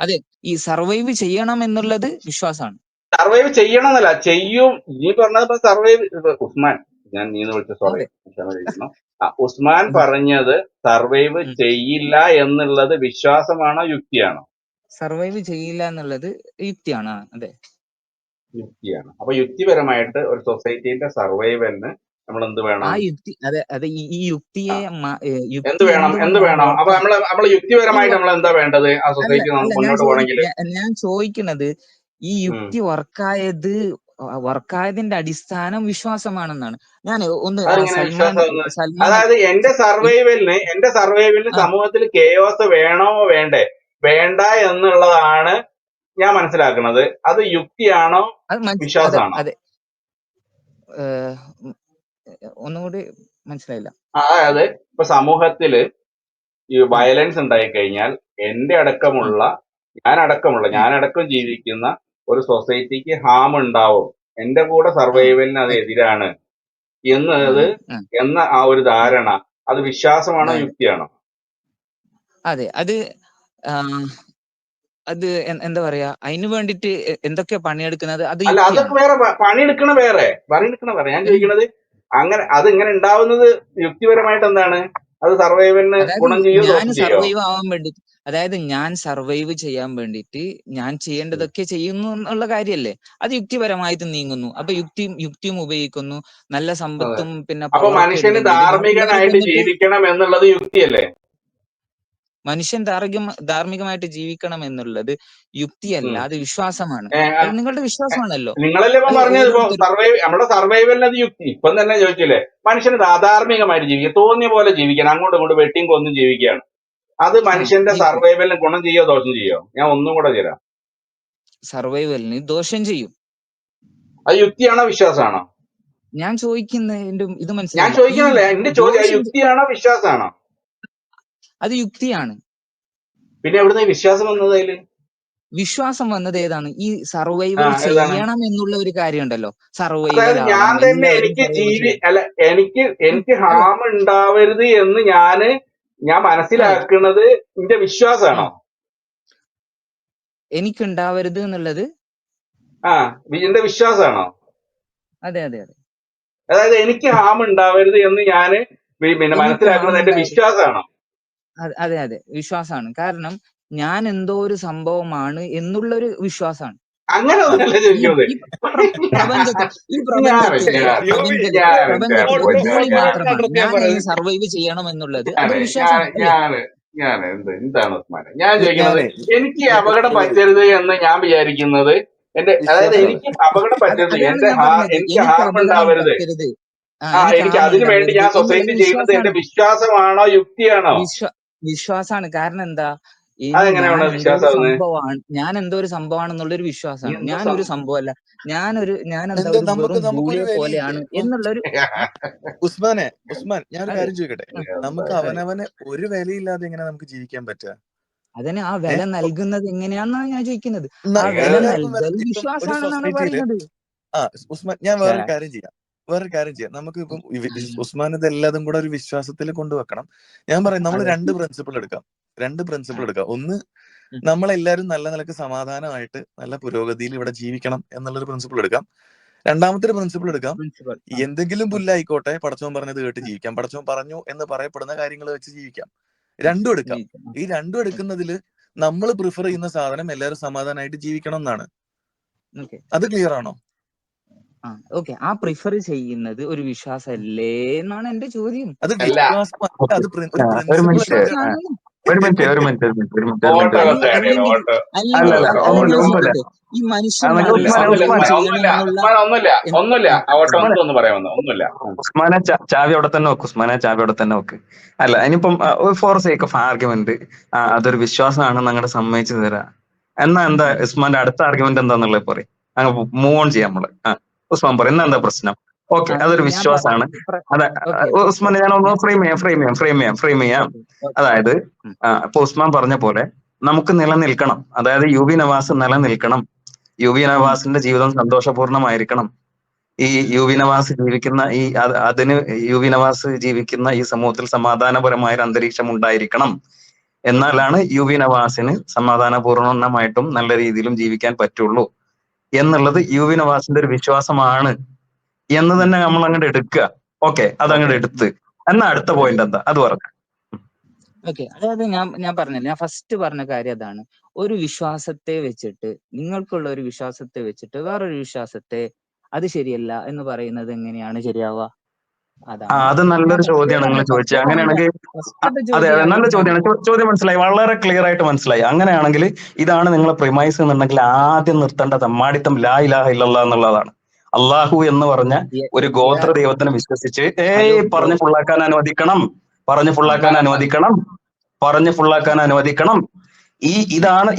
അതെ, ഈ സർവൈവ് ചെയ്യണം എന്നുള്ളത് വിശ്വാസമാണ്. സർവൈവ് ചെയ്യണം എന്നല്ല, ചെയ്യും. നീ പറഞ്ഞത് സർവൈവ്, ഉസ്മാൻ, ഞാൻ നീന്ന് വിളിച്ച സോറി, ഉസ്മാൻ പറഞ്ഞത് സർവൈവ് ചെയ്യില്ല എന്നുള്ളത് വിശ്വാസമാണോ യുക്തിയാണോ? സർവൈവ് ചെയ്യില്ല എന്നുള്ളത് യുക്തിയാണ്. അതെ, യുക്തിയാണ്. അപ്പൊ യുക്തിപരമായിട്ട് ഒരു സൊസൈറ്റിന്റെ സർവൈവലിന് നമ്മൾ എന്ത് വേണം? ആ യുക്തി, അതെ, ഈ യുക്തിയെ എന്ത് വേണം? അപ്പൊ നമ്മള് യുക്തിപരമായിട്ട് നമ്മൾ എന്താ വേണ്ടത് ആ സൊസൈറ്റി മുന്നോട്ട് പോകണമെങ്കിൽ? ഞാൻ ചോദിക്കുന്നത്, ഈ യുക്തി വർക്കായതിന്റെ അടിസ്ഥാനം വിശ്വാസമാണെന്നാണ്. ഞാൻ ഒന്ന് സൽമാൻ, അതായത് എന്റെ സർവൈവലിന് സമൂഹത്തിൽ കെയോസ് വേണോ വേണ്ട എന്നുള്ളതാണ് ഞാൻ മനസ്സിലാക്കുന്നത്. അത് യുക്തിയാണോ വിശ്വാസമാണോ? അതെ, ഒന്നുകൂടി മനസ്സിലായില്ല. അതായത് ഇപ്പൊ സമൂഹത്തില് ഈ വയലൻസ് ഉണ്ടായി കഴിഞ്ഞാൽ ഞാനടക്കം ജീവിക്കുന്ന ഒരു സൊസൈറ്റിക്ക് ഹാം ഉണ്ടാവും, എന്റെ കൂടെ സർവൈവലിന് അത് എതിരാണ് എന്ന ആ ഒരു ധാരണ, അത് വിശ്വാസമാണോ യുക്തിയാണോ? അതെ, അത് എന്താ പറയാ, അതിനു വേണ്ടിട്ട് എന്തൊക്കെ പണിയെടുക്കുന്നത്? അല്ല, അതൊക്കെ വേറെ. പണിയെടുക്കണ വേറെ. ഞാൻ ചോദിക്കുന്നത്, അത് ഇങ്ങനെ ഉണ്ടാവുന്നത് യുക്തിപരമായിട്ട് എന്താണ്? അത് സർവൈവലിന് ഗുണം ചെയ്യോ ദോഷം ചെയ്യോ? അതായത് ഞാൻ സർവൈവ് ചെയ്യാൻ വേണ്ടിയിട്ട് ഞാൻ ചെയ്യേണ്ടതൊക്കെ ചെയ്യുന്നു എന്നുള്ള കാര്യമല്ലേ? അത് യുക്തിപരമായിട്ട് നീങ്ങുന്നു. അപ്പൊ യുക്തിയും ഉപയോഗിക്കുന്നു, നല്ല സമ്പത്തും പിന്നെ അപ്പൊ മനുഷ്യന് ധാർമ്മികനായിട്ട് ജീവിക്കണം എന്നുള്ളത് യുക്തിയല്ലേ? മനുഷ്യൻ ധാർമ്മികമായിട്ട് ജീവിക്കണം എന്നുള്ളത് യുക്തിയല്ല, അത് വിശ്വാസമാണ്. നിങ്ങളുടെ വിശ്വാസമാണല്ലോ. നിങ്ങളല്ലേ ഇപ്പം പറഞ്ഞത്, നമ്മുടെ സർവൈവലിന് അത് യുക്തി. ഇപ്പം തന്നെ ചോദിച്ചില്ലേ, മനുഷ്യന് അധാർമികമായിട്ട് ജീവിക്കുക, തോന്നിയ പോലെ ജീവിക്കണം, അങ്ങോട്ടും ഇങ്ങോട്ടും വെട്ടിയും കൊന്നും ജീവിക്കുകയാണ്. അത് മനുഷ്യന്റെ സർവൈവലിന് ഗുണം ചെയ്യോ ദോഷം ചെയ്യോ? ഞാൻ ഒന്നും കൂടെ തരാം. സർവൈവലിന് ദോഷം ചെയ്യും. അത് യുക്തിയാണോ വിശ്വാസമാണോ? ഞാൻ ചോദിക്കുന്നത് ഇത് മനസ്സിലായി. ഞാൻ ചോദിക്കുന്നല്ലേ, എന്റെ ചോദ്യം യുക്തിയാണോ വിശ്വാസമാണോ? അത് യുക്തിയാണ്. പിന്നെ എവിടുന്ന വിശ്വാസം വന്നത് അതില്? വിശ്വാസം വന്നത് ഏതാണ്? ഈ സർവൈവൽ ഏതാണ്? ചെയ്യണം എന്നുള്ള ഒരു കാര്യം ഉണ്ടല്ലോ. സർവൈവൽ അതായത് ഞാൻ ആവണം, തന്നെ എല്ലാവരും എനിക്ക് സർവൈവൽ ചെയ്യണം. അല്ല എനിക്ക് അല്ല ഹാം ഉണ്ടാവരുത് എന്ന് ഞാൻ അതെ മനസ്സിലാക്കുന്നത് എന്റെ വിശ്വാസമാണോ? എനിക്കുണ്ടാവരുത് എന്നുള്ളത് എന്റെ വിശ്വാസമാണോ? അതെ അതെ അതെ അതായത് എനിക്ക് ഹാം ഉണ്ടാവരുത് എന്ന് ഞാൻ എനിക്ക് മനസ്സിലാക്കുന്നത് എന്റെ ഹാമുണ്ടാവരുത്. വിശ്വാസമാണോ? അതെ അതെ വിശ്വാസമാണ്. കാരണം ഞാൻ എന്തോ ഒരു സംഭവമാണ് എന്നുള്ളൊരു വിശ്വാസമാണ്. അങ്ങനെ ഈ ഒന്നല്ല ഈ ചോദിക്കുന്നത്. ഈ പ്രപഞ്ചത്തിൽ ഒരു ധൂളി മാത്രമാണ് ഞാൻ അതിന് സർവൈവ് ചെയ്യണം എന്നുള്ളത്. അതൊരു വിശ്വാസമാണ് അല്ലേ? എന്താണ് ഉസ്മാനെ ഞാൻ ചോദിക്കുന്നത്? ഞാനേ എനിക്ക് അപകടം പറ്റരുത് എന്ന് ഞാൻ വിചാരിക്കുന്നത് അതായത് വിശ്വാസമാണ്. എനിക്ക് അപകടം പറ്റരുത്, അതാണ് ഞാൻ പറഞ്ഞത്. എനിക്ക് എനിക്ക് ഹാം അപകടം ഉണ്ടാവരുത്. പറ്റരുത്, എനിക്ക് എനിക്ക് ഹാം അതിനു വേണ്ടി ഉണ്ടാവരുത് ഞാൻ എന്നുള്ളത് സൊസൈറ്റി ചെയ്യുന്നത് എന്റെ വിശ്വാസമാണ്. വിശ്വാസമാണോ യുക്തിയാണോ? വിശ്വാസമാണ്. കാരണം എന്താ, അതെങ്ങനെയാണ് വിശ്വാസമാവുന്നത്? ഞാൻ എന്തോ ഒരു സംഭവമാണെന്നുള്ളൊരു വിശ്വാസമാണ്. എന്താ ഞാനൊരു സംഭവമല്ല, ഞാൻ എന്താ എന്താ ഒരു വെറും നമുക്കൊരു ധൂളിയെ വിലയില്ലേ? പോലെയാണ് ഇപ്പം എന്നുള്ളൊരു ഉസ്മാൻ ഞാൻ ഒരു അതെ കാര്യം ചോദിക്കട്ടെ, നമുക്ക് അവനവന് ഒരു വിലയില്ലാതെ എങ്ങനെ നമുക്ക് ജീവിക്കാൻ പറ്റുക? അതിന് ആ വില നൽകുന്നത് എങ്ങനെയാണെന്നാണ് ഞാൻ ചോദിക്കുന്നത്. ആ വില എല്ലാവർക്കും നൽകൽ ഇപ്പം ഒരു വിശ്വാസമാണെന്നാണ് സൊസൈറ്റിയില് പറയുന്നത്. ഉസ്മാൻ ഞാൻ വേറൊരു കാര്യം ചെയ്യാം. നമുക്ക് ഇപ്പം ഉസ്മാൻ ഇത് എല്ലാതും കൂടെ ഒരു വിശ്വാസത്തിൽ കൊണ്ടുവെക്കണം. ഞാൻ പറയും നമ്മൾ രണ്ട് പ്രിൻസിപ്പിൾ എടുക്കാം. ഒന്ന്, നമ്മളെല്ലാരും നല്ല നിലക്ക് സമാധാനമായിട്ട് നല്ല പുരോഗതിയിൽ ഇവിടെ ജീവിക്കണം എന്നുള്ളൊരു പ്രിൻസിപ്പിൾ എടുക്കാം. രണ്ടാമത്തെ ഒരു പ്രിൻസിപ്പിൾ എടുക്കാം, എന്തെങ്കിലും പുല്ലായിക്കോട്ടെ പടച്ചോൻ പറഞ്ഞത് കേട്ട് ജീവിക്കാം, പടച്ചോൻ പറഞ്ഞു എന്ന് പറയപ്പെടുന്ന കാര്യങ്ങൾ വെച്ച് ജീവിക്കാം. രണ്ടും എടുക്കാം. ഈ രണ്ടും എടുക്കുന്നതിൽ നമ്മൾ പ്രിഫർ ചെയ്യുന്ന സാധനം എല്ലാവരും സമാധാനമായിട്ട് ജീവിക്കണം എന്നാണ്. അത് ക്ലിയർ ആണോ? ആ പ്രിഫർ ചെയ്യുന്നത് ഒരു വിശ്വാസമല്ലേ എന്നാണ് എന്റെ ചോദ്യം. അത് അല്ല, വിശ്വാസമല്ല, അത് ഒരു ഒരു പ്രിൻസിപ്പിൾ. മിനിറ്റ് ചോദിക്കട്ടെ, ഈ മനുഷ്യന്മാർ ഒന്നുമില്ല ഒന്ന് പറയാമെന്ന്. ഒന്നുമില്ല. ഉസ്മാനെ ചാവി അവിടെ തന്നെ നോക്ക്. ചാവി അവിടെ തന്നെ നോക്ക്. അല്ല, ഇനിയിപ്പം ഫോർ സേക്ക് ഓഫ് ആർഗ്യുമെന്റ് അതൊരു വിശ്വാസമാണെന്ന് അങ്ങോട്ട് സമ്മതിച്ചു തരാം. എന്താ ഉസ്മാന്റെ അടുത്ത ആർഗ്യുമെന്റ് എന്താന്നുള്ളത് പറയും. അങ്ങ് മൂവ് ഓൺ ചെയ്യാം നമ്മള്. ഉസ്മാൻ പറയും എന്താ പ്രശ്നം? ഓക്കെ, അതൊരു വിശ്വാസമാണ്. അതെ ഉസ്മാൻ, ഞാൻ ഒന്ന് ഫ്രെയിം ചെയ്യാം. അതായത് ഇപ്പൊ ഉസ്മാൻ പറഞ്ഞ പോലെ നമുക്ക് നിലനിൽക്കണം, അതായത് യുവി നവാസ് നിലനിൽക്കണം, യുവി നവാസിന്റെ ജീവിതം സന്തോഷപൂർണ്ണമായിരിക്കണം, ഈ യുവി നവാസ് ജീവിക്കുന്ന യുവി നവാസ് ജീവിക്കുന്ന ഈ സമൂഹത്തിൽ സമാധാനപരമായ ഒരു അന്തരീക്ഷം ഉണ്ടായിരിക്കണം. എന്നാലാണ് യുവി നവാസിന് സമാധാനപൂർണ്ണമായിട്ടും നല്ല രീതിയിലും ജീവിക്കാൻ പറ്റുള്ളൂ എന്നുള്ളത് യുവി നവാസിന്റെ ഒരു വിശ്വാസമാണ് എന്ന് തന്നെ നമ്മൾ അങ്ങോട്ട് എടുക്കുക. ഓക്കെ, അതങ്ങോട്ട് എടുത്ത് എന്നാ അടുത്ത പോയിന്റ് എന്താ അത് പറഞ്ഞു. അതായത് ഞാൻ പറഞ്ഞില്ല, ഞാൻ ഫസ്റ്റ് പറഞ്ഞ കാര്യം അതാണ്. ഒരു വിശ്വാസത്തെ വെച്ചിട്ട്, നിങ്ങൾക്കുള്ള ഒരു വിശ്വാസത്തെ വെച്ചിട്ട് വേറൊരു വിശ്വാസത്തെ അത് ശരിയല്ല എന്ന് പറയുന്നത് എങ്ങനെയാണ് ശരിയാവുക? അത് നല്ലൊരു ചോദ്യമാണ് നിങ്ങൾ ചോദിച്ചത്. അങ്ങനെയാണെങ്കിൽ അതെ നല്ല ചോദ്യമാണ്. ചോദ്യം മനസ്സിലായി, വളരെ ക്ലിയർ ആയിട്ട് മനസ്സിലായി. അങ്ങനെയാണെങ്കിൽ ഇതാണ് നിങ്ങളെ പ്രിമൈസ് എന്നുണ്ടെങ്കിൽ ആദ്യം നിർത്തേണ്ട തെമ്മാടിത്തം ലാ ഇലാഹ ഇല്ലല്ലാഹ് എന്നുള്ളതാണ്. അള്ളാഹു എന്ന് പറഞ്ഞ ഒരു ഗോത്ര ദൈവത്തിനെ വിശ്വസിച്ച് പറഞ്ഞു ഫുള്ളാക്കാൻ അനുവദിക്കണം. ഇതാണ്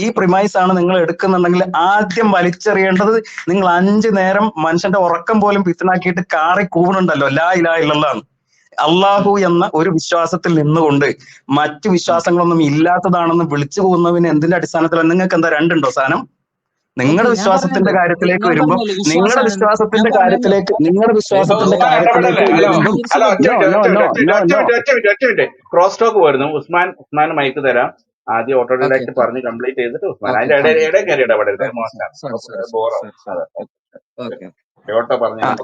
ഈ പ്രിമൈസ് ആണ് നിങ്ങൾ എടുക്കുന്നുണ്ടെങ്കിൽ ആദ്യം വലിച്ചെറിയേണ്ടത്. നിങ്ങൾ 5 നേരം മനുഷ്യന്റെ ഉറക്കം പോലും പിത്തനാക്കിയിട്ട് കാറി കൂവണുണ്ടല്ലോ ലാ ഇലാഹ ഇല്ലല്ലാഹ്. അള്ളാഹു എന്ന ഒരു വിശ്വാസത്തിൽ നിന്നുകൊണ്ട് മറ്റു വിശ്വാസങ്ങളൊന്നും ഇല്ലാത്തതാണെന്ന് വിളിച്ചു പോകുന്നതിന് എന്തിന്റെ അടിസ്ഥാനത്തിലാണ്? നിങ്ങൾക്ക് എന്താ രണ്ടുണ്ടോ സാധനം? നിങ്ങളുടെ വിശ്വാസത്തിന്റെ കാര്യത്തിലേക്ക് വരുമ്പോൾ നിങ്ങളുടെ വിശ്വാസത്തിന്റെ കാര്യത്തിലേക്ക് ക്രോസ് ടോക്ക് വരുന്നു. ഉസ്മാൻ മൈക്ക് തരാം. ആദ്യം ഓട്ടോ ഡിഡക്റ്റ് പറഞ്ഞ് കംപ്ലീറ്റ് ചെയ്തിട്ട് ഉസ്മാൻ അതിന്റെ ഇടയിൽ കയറി ഇടപെടരുത്.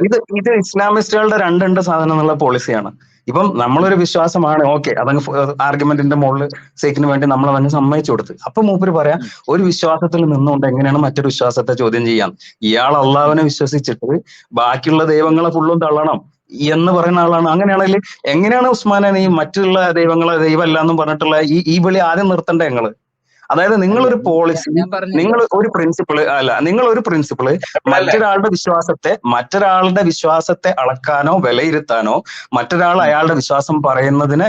ഇത് ഇസ്ലാമിസ്റ്റുകളുടെ രണ്ടുണ്ട് സാധനം എന്നുള്ള പോളിസിയാണ്. ഇപ്പം നമ്മളൊരു വിശ്വാസമാണ്, ഓക്കെ, അതങ്ങ് ആർഗ്യുമെന്റിന്റെ മുകളിൽ സേക്കിന് വേണ്ടി നമ്മൾ അതങ്ങ് സമ്മതിച്ചു കൊടുത്ത്. അപ്പൊ മൂപ്പര് പറയാം ഒരു വിശ്വാസത്തിൽ നിന്നുകൊണ്ട് എങ്ങനെയാണ് മറ്റൊരു വിശ്വാസത്തെ ചോദ്യം ചെയ്യാം? ഇയാൾ അള്ളാഹുവിനെ വിശ്വസിച്ചിട്ട് ബാക്കിയുള്ള ദൈവങ്ങളെ ഫുള്ളും തള്ളണം എന്ന് പറയുന്ന ആളാണ്. അങ്ങനെയാണെങ്കിൽ എങ്ങനെയാണ് ഉസ്മാനെ നീ മറ്റുള്ള ദൈവങ്ങളെ ദൈവമല്ല എന്നും പറഞ്ഞിട്ടുള്ള ഈ വിളി ആദ്യം നിർത്തണ്ടേ നിങ്ങള്? അതായത് നിങ്ങളൊരു പോളിസി, നിങ്ങൾ ഒരു പ്രിൻസിപ്പിള് മറ്റൊരാളുടെ വിശ്വാസത്തെ അളക്കാനോ വിലയിരുത്താനോ മറ്റൊരാൾ അയാളുടെ വിശ്വാസം പറയുന്നതിനെ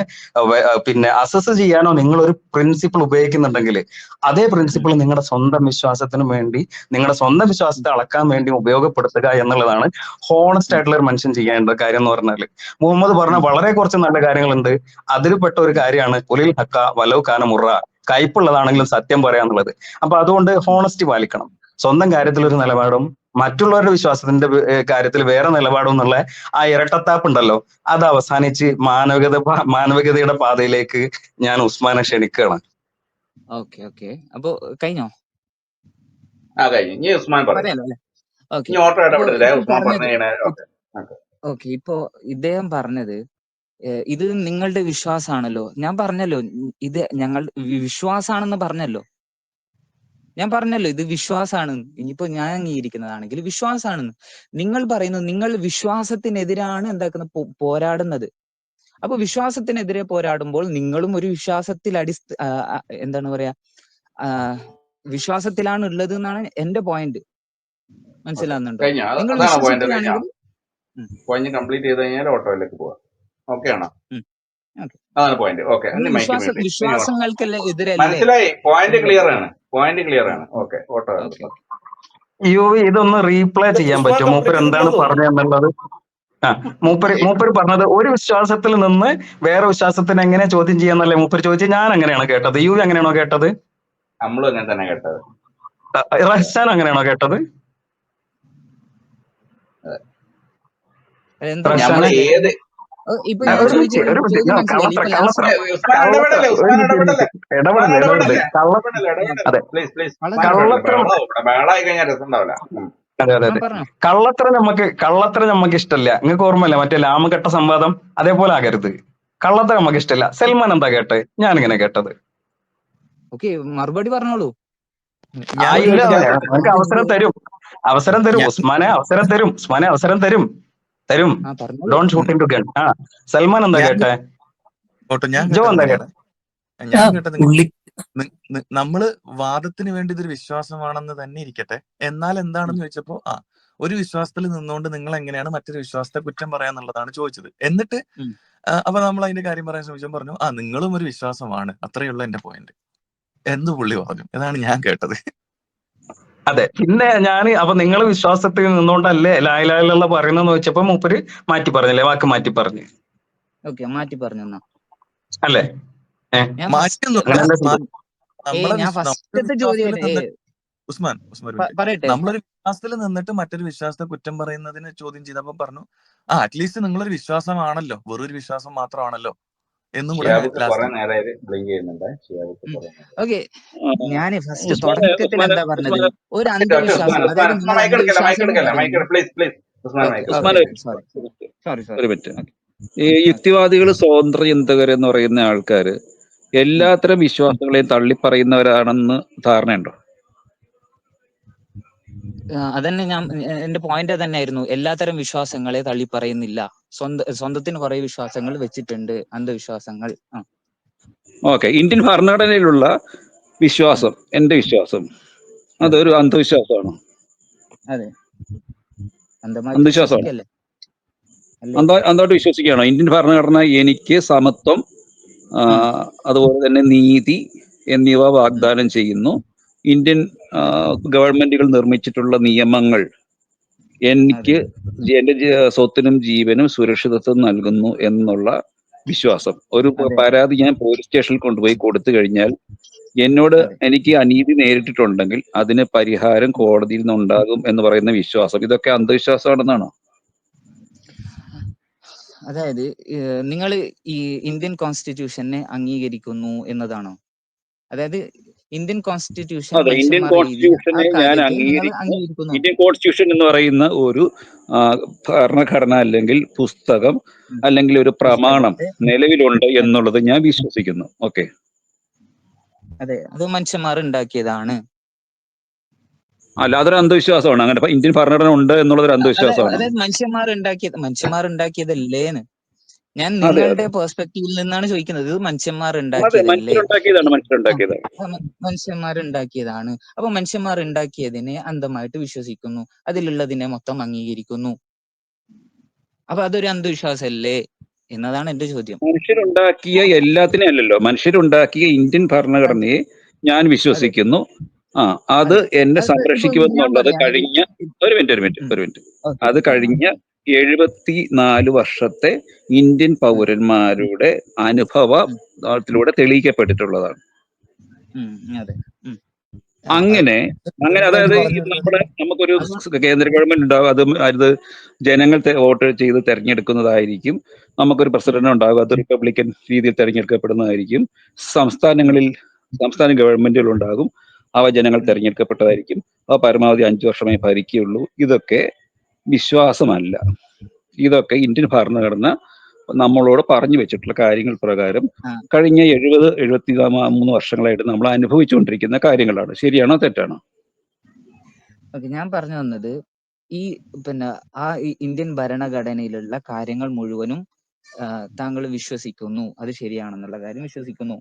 അസസ് ചെയ്യാനോ നിങ്ങളൊരു പ്രിൻസിപ്പിൾ ഉപയോഗിക്കുന്നുണ്ടെങ്കിൽ അതേ പ്രിൻസിപ്പിൾ നിങ്ങളുടെ സ്വന്തം വിശ്വാസത്തിന് വേണ്ടി, നിങ്ങളുടെ സ്വന്തം വിശ്വാസത്തെ അളക്കാൻ വേണ്ടി ഉപയോഗപ്പെടുത്തുക എന്നുള്ളതാണ് ഹോണസ്റ്റ് ആയിട്ടുള്ള ഒരു മനുഷ്യൻ ചെയ്യേണ്ട കാര്യം എന്ന് പറഞ്ഞാൽ. മുഹമ്മദ് പറഞ്ഞ വളരെ കുറച്ച് നല്ല കാര്യങ്ങളുണ്ട്. അതിൽപ്പെട്ട ഒരു കാര്യമാണ് ഉലിൽ ഹക്ക വലൗ കാന മുറ. കയ്പുള്ളതാണെങ്കിലും സത്യം പറയാന്നുള്ളത്. അപ്പൊ അതുകൊണ്ട് ഹോണസ്റ്റി പാലിക്കണം. സ്വന്തം കാര്യത്തിൽ ഒരു നിലപാടും മറ്റുള്ളവരുടെ വിശ്വാസത്തിന്റെ കാര്യത്തിൽ വേറെ നിലപാടും എന്നുള്ള ആ ഇരട്ടത്താപ്പ് ഉണ്ടല്ലോ, അത് അവസാനിച്ച് മാനവികതയുടെ പാതയിലേക്ക് ഞാൻ ഉസ്മാനെ ക്ഷണിക്കുകയാണ്. Okay okay. അപ്പൊ കഴിഞ്ഞോ? കഴിഞ്ഞു. ഇനി ഉസ്മാൻ പറയും. പറയാലോ അല്ലെ? ഓക്കെ. ഇനി ഓട്ടോ അപ്പൊ ഇടപെടുന്നില്ല. ഇപ്പൊ ഉസ്മാൻ പറഞ്ഞത് പറഞ്ഞു. ഓക്കെ, ഇപ്പൊ ഇദ്ദേഹം പറഞ്ഞത് ഇത് നിങ്ങളുടെ വിശ്വാസമാണല്ലോ. ഞാൻ പറഞ്ഞല്ലോ ഇത് ഞങ്ങൾ വിശ്വാസാണെന്ന് പറഞ്ഞല്ലോ. ഞാൻ പറഞ്ഞല്ലോ ഇത് വിശ്വാസമാണ്. ഇനിയിപ്പോ ഞാൻ അംഗീകരിക്കുന്നതാണെങ്കിൽ വിശ്വാസമാണെന്ന്. നിങ്ങൾ പറയുന്നു നിങ്ങൾ വിശ്വാസത്തിനെതിരാണ് എന്താക്കുന്നത്, പോരാടുന്നത്. അപ്പൊ വിശ്വാസത്തിനെതിരെ പോരാടുമ്പോൾ നിങ്ങളും ഒരു വിശ്വാസത്തിൽ എന്താണ് പറയാ, വിശ്വാസത്തിലാണ് ഉള്ളത് എന്നാണ് എന്റെ പോയിന്റ്. മനസ്സിലാവുന്നുണ്ടോ? കഴിഞ്ഞ നിങ്ങൾ അതാണ് പോയിന്റ്. കഴിഞ്ഞ വിശ്വസിക്കുകയാണെങ്കിൽ പോയിന്റ് കംപ്ലീറ്റ് ചെയ്ത് കഴിഞ്ഞാൽ ഓട്ടോയിലേക്ക് പോവാം. ഓക്കെ ആണോ? ഓക്കെ. അതാണ് പോയിന്റ്. ഓക്കെ, അന്ന് മൈക്ക് മ്യൂട്ട്. വിശ്വാസങ്ങൾക്കല്ലേ എതിരല്ലേ? മനസ്സിലായി. പോയിന്റ് ക്ലിയർ ആണ്. Okay, auto. ഇതൊന്ന് റീപ്ലേ ചെയ്യാൻ പറ്റുമോ? മൂപ്പര് എന്താണ് പറഞ്ഞതെന്നുള്ളത്. മൂപ്പര് പറഞ്ഞത് ഒരു വിശ്വാസത്തിൽ നിന്ന് വേറെ വിശ്വാസത്തിന് എങ്ങനെ ചോദ്യം ചെയ്യാന്നല്ലേ മൂപ്പര് ചോദിച്ചത്. ഞാൻ അങ്ങനെയാണോ കേട്ടത്? യു അങ്ങനെയാണോ കേട്ടത്? നമ്മളും അങ്ങനെ തന്നെ കേട്ടത്. റഹ്സാൻ അങ്ങനെയാണോ കേട്ടത്? ഏത് കള്ളത്തരം നമുക്ക് ഇഷ്ടമല്ല. നിങ്ങൾക്ക് ഓർമ്മയില്ല മറ്റേ ലാമഘട്ട സംവാദം? അതേപോലെ ആകരുത്. കള്ളത്തരം നമുക്ക് ഇഷ്ടമല്ല. സൽമാൻ എന്താ കേട്ടെ? ഞാനിങ്ങനെ കേട്ടത്. മറുപടി പറഞ്ഞോളൂ. നമുക്ക് അവസരം തരും ഉസ്മാനെ, അവസരം തരും. Don't shoot in to gun. Salman എന്താ കേട്ടെ? ജോ എന്താ കേട്ടെ? ഞാൻ കേട്ടത് നമ്മള് വാദത്തിന് വേണ്ടി ഇതൊരു വിശ്വാസമാണെന്ന് തന്നെ ഇരിക്കട്ടെ, എന്നാൽ എന്താണെന്ന് ചോദിച്ചപ്പോ ഒരു വിശ്വാസത്തിൽ നിന്നുകൊണ്ട് നിങ്ങൾ എങ്ങനെയാണ് മറ്റൊരു വിശ്വാസത്തെ കുറ്റം പറയാന്നുള്ളതാണ് ചോദിച്ചത്. എന്നിട്ട് അപ്പൊ നമ്മൾ അതിന്റെ കാര്യം പറയാൻ ശ്രമിച്ചപ്പോൾ പറഞ്ഞു നിങ്ങളും ഒരു വിശ്വാസമാണ്, അത്രയുള്ള എന്റെ പോയിന്റ് എന്ന് പുള്ളി പറഞ്ഞു. ഇതാണ് ഞാൻ കേട്ടത്. അതെ. പിന്നെ അപ്പൊ നിങ്ങൾ വിശ്വാസത്തിൽ നിന്നുകൊണ്ടല്ലേ ലാ ഇലാഹ ഇല്ലല്ലാഹ് പറയുന്നതെന്ന് വെച്ചപ്പോ മൂപ്പര് മാറ്റി പറഞ്ഞില്ലേ? വാക്ക് മാറ്റി പറഞ്ഞു. മാറ്റി പറഞ്ഞു അല്ലേ? ഉസ്മാൻ നമ്മളൊരു വിശ്വാസത്തിൽ നിന്നിട്ട് മറ്റൊരു വിശ്വാസത്തെ കുറ്റം പറയുന്നതിന് ചോദ്യം ചെയ്തപ്പോ പറഞ്ഞു അറ്റ്ലീസ്റ്റ് നിങ്ങളൊരു വിശ്വാസമാണല്ലോ, വെറൊരു വിശ്വാസം മാത്രമാണല്ലോ എന്നും കൂടെ. ഞാൻ ഫസ്റ്റ് തുടക്കത്തിൽ എന്താ പറഞ്ഞത്, ഒരു അന്ധവിശ്വാസം, അതായത് നിങ്ങൾ ഒരു മിനിറ്റ്. ഈ യുക്തിവാദികൾ, സ്വതന്ത്ര ചിന്തകർ എന്ന് പറയുന്ന ആൾക്കാര് എല്ലാത്തരം വിശ്വാസങ്ങളെയും തള്ളിപ്പറയുന്നവരാണെന്ന് ധാരണയുണ്ടോ? അതന്നെ എന്റെ പോയിന്റ് തന്നെയായിരുന്നു. എല്ലാത്തരം വിശ്വാസങ്ങളെ തള്ളിപ്പറയുന്നില്ല. സ്വന്തത്തിന് കുറെ വിശ്വാസങ്ങൾ വെച്ചിട്ടുണ്ട്, അന്ധവിശ്വാസങ്ങൾ. ഓക്കെ, ഇന്ത്യൻ ഭരണഘടനയിലുള്ള വിശ്വാസം, എന്റെ വിശ്വാസം, അതൊരു അന്ധവിശ്വാസമാണോ? അതെ, അന്ധവിശ്വാസമാണ്. അന്ധമായിട്ട് വിശ്വസിക്കുകയാണോ? ഇന്ത്യൻ ഭരണഘടന എനിക്ക് സമത്വം, അതുപോലെ തന്നെ നീതി എന്നിവ വാഗ്ദാനം ചെയ്യുന്നു. ഇന്ത്യൻ ഗവൺമെന്റുകൾ നിർമ്മിച്ചിട്ടുള്ള നിയമങ്ങൾ എനിക്ക് എന്റെ സ്വത്തിനും ജീവനും സുരക്ഷിതത്വം നൽകുന്നു എന്നുള്ള വിശ്വാസം. ഒരു പരാതി ഞാൻ പോലീസ് സ്റ്റേഷനിൽ കൊണ്ടുപോയി കൊടുത്തു കഴിഞ്ഞാൽ എനിക്ക് അനീതി നേരിട്ടിട്ടുണ്ടെങ്കിൽ അതിന് പരിഹാരം കോടതിയിൽ നിന്നുണ്ടാകും എന്ന് പറയുന്ന വിശ്വാസം, ഇതൊക്കെ അന്ധവിശ്വാസമാണെന്നാണോ? അതായത് നിങ്ങൾ ഈ ഇന്ത്യൻ കോൺസ്റ്റിറ്റ്യൂഷനെ അംഗീകരിക്കുന്നു എന്നതാണോ? അതായത് ഇന്ത്യൻ കോൺസ്റ്റിറ്റ്യൂഷൻ ഞാൻ അംഗീകരിക്കുന്നു. ഇന്ത്യൻ കോൺസ്റ്റിറ്റ്യൂഷൻ എന്ന് പറയുന്ന ഒരു ഭരണഘടന അല്ലെങ്കിൽ പുസ്തകം അല്ലെങ്കിൽ ഒരു പ്രമാണം നിലവിലുണ്ട് എന്നുള്ളത് ഞാൻ വിശ്വസിക്കുന്നു. ഓക്കെ, അതെ, അത് മനുഷ്യന്മാർ ഉണ്ടാക്കിയതാണ്. അല്ല, അതൊരു അന്ധവിശ്വാസമാണ്. അങ്ങനെ ഇന്ത്യൻ ഭരണഘടന ഉണ്ട് എന്നുള്ളതൊരു അന്ധവിശ്വാസമാണ്. അതായത് മനുഷ്യന്മാർ ഉണ്ടാക്കിയതല്ലേന്ന് ഞാൻ നിങ്ങളുടെ പെർസ്പെക്റ്റീവിൽ നിന്നാണ് ചോദിക്കുന്നത്. ഇത് മനുഷ്യന്മാർ ഉണ്ടാക്കിയതല്ലേ? മനുഷ്യന്മാരുണ്ടാക്കിയതാണ്. അപ്പൊ മനുഷ്യന്മാർ ഉണ്ടാക്കിയതിനെ അന്ധമായിട്ട് വിശ്വസിക്കുന്നു, അതിലുള്ളതിനെ മൊത്തം അംഗീകരിക്കുന്നു. അപ്പൊ അതൊരു അന്ധവിശ്വാസമല്ലേ എന്നതാണ് എന്റെ ചോദ്യം. മനുഷ്യരുണ്ടാക്കിയ എല്ലാത്തിനെയും അല്ലല്ലോ, മനുഷ്യരുണ്ടാക്കിയ ഇന്ത്യൻ ഭരണഘടനയെ ഞാൻ വിശ്വസിക്കുന്നു. അത് എന്നെ സംരക്ഷിക്കുമെന്നുള്ളത് ഒരു മിനിറ്റ് അത് കഴിഞ്ഞ 74 വർഷത്തെ ഇന്ത്യൻ പൗരന്മാരുടെ അനുഭവത്തിലൂടെ തെളിയിക്കപ്പെട്ടിട്ടുള്ളതാണ്. അതെ. ആ, അങ്ങനെ ജെന്യൂനായിട്ട് അതായത് ഈ പറഞ്ഞു വരുന്നത് നമുക്കൊരു അത് കേന്ദ്ര ഗവൺമെന്റ് ഉണ്ടാകും. അത് ജനങ്ങൾ വോട്ട് ചെയ്ത് തെരഞ്ഞെടുക്കുന്നതായിരിക്കും. നമുക്കൊരു പ്രസിഡന്റ് ഉണ്ടാകും, അത് റിപ്പബ്ലിക്കൻ രീതിയിൽ തെരഞ്ഞെടുക്കപ്പെടുന്നതായിരിക്കും. സംസ്ഥാന ഗവൺമെന്റുകൾ ഉണ്ടാകും, അവ ജനങ്ങൾ തെരഞ്ഞെടുക്കപ്പെട്ടതായിരിക്കും. അവ പരമാവധി 5 വർഷമേ ഭരിക്കുകയുള്ളൂ. ഇതൊക്കെ വിശ്വാസമല്ല. ഇതൊക്കെ ഇന്ത്യൻ ഭരണഘടന നമ്മളോട് പറഞ്ഞു വെച്ചിട്ടുള്ള കാര്യങ്ങൾ പ്രകാരം ആ, കഴിഞ്ഞ 73 വർഷങ്ങളായിട്ട് നമ്മൾ അനുഭവിച്ചുകൊണ്ടിരിക്കുന്ന കാര്യങ്ങളാണ്. ശരിയാണോ തെറ്റാണോ? ഓക്കെ, ഞാൻ പറഞ്ഞു വന്നത് ഈ പിന്നെ ഇന്ത്യൻ ഭരണഘടനയിലുള്ള കാര്യങ്ങൾ മുഴുവനും താങ്കൾ വിശ്വസിക്കുന്നു, അത് ശരിയാണെന്നുള്ള കാര്യം വിശ്വസിക്കുന്നു.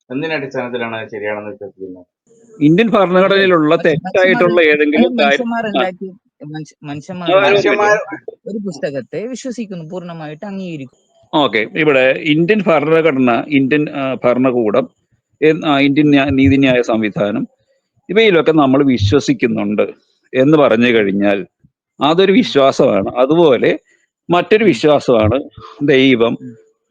എന്തിനടിസ്ഥാനത്തിലാണ് അത് ശരിയാണെന്ന് വിശ്വസിക്കുന്നത്? ഇന്ത്യൻ അതെ, ഭരണഘടനയിലുള്ള തെറ്റായിട്ടുള്ള ഏതെങ്കിലും കാര്യം മനുഷ്യന്മാരുണ്ടാക്കി ഒരു മിനിറ്റ്. മനുഷ്യന്മാർ ഒരു പുസ്തകത്തെ വിശ്വസിക്കുന്നു, പൂർണ്ണമായിട്ട് അംഗീകരിക്കുന്നു. ഓക്കെ, ഇവിടെ ഇന്ത്യൻ ഭരണഘടന, ഇന്ത്യൻ ഭരണകൂടം, ഇന്ത്യൻ നീതിന്യായ സംവിധാനം, ഇവയിലൊക്കെ നമ്മൾ വിശ്വസിക്കുന്നുണ്ട് എന്ന് പറഞ്ഞു കഴിഞ്ഞാൽ അതൊരു വിശ്വാസമാണ്. അതുപോലെ മറ്റൊരു വിശ്വാസമാണ് ദൈവം,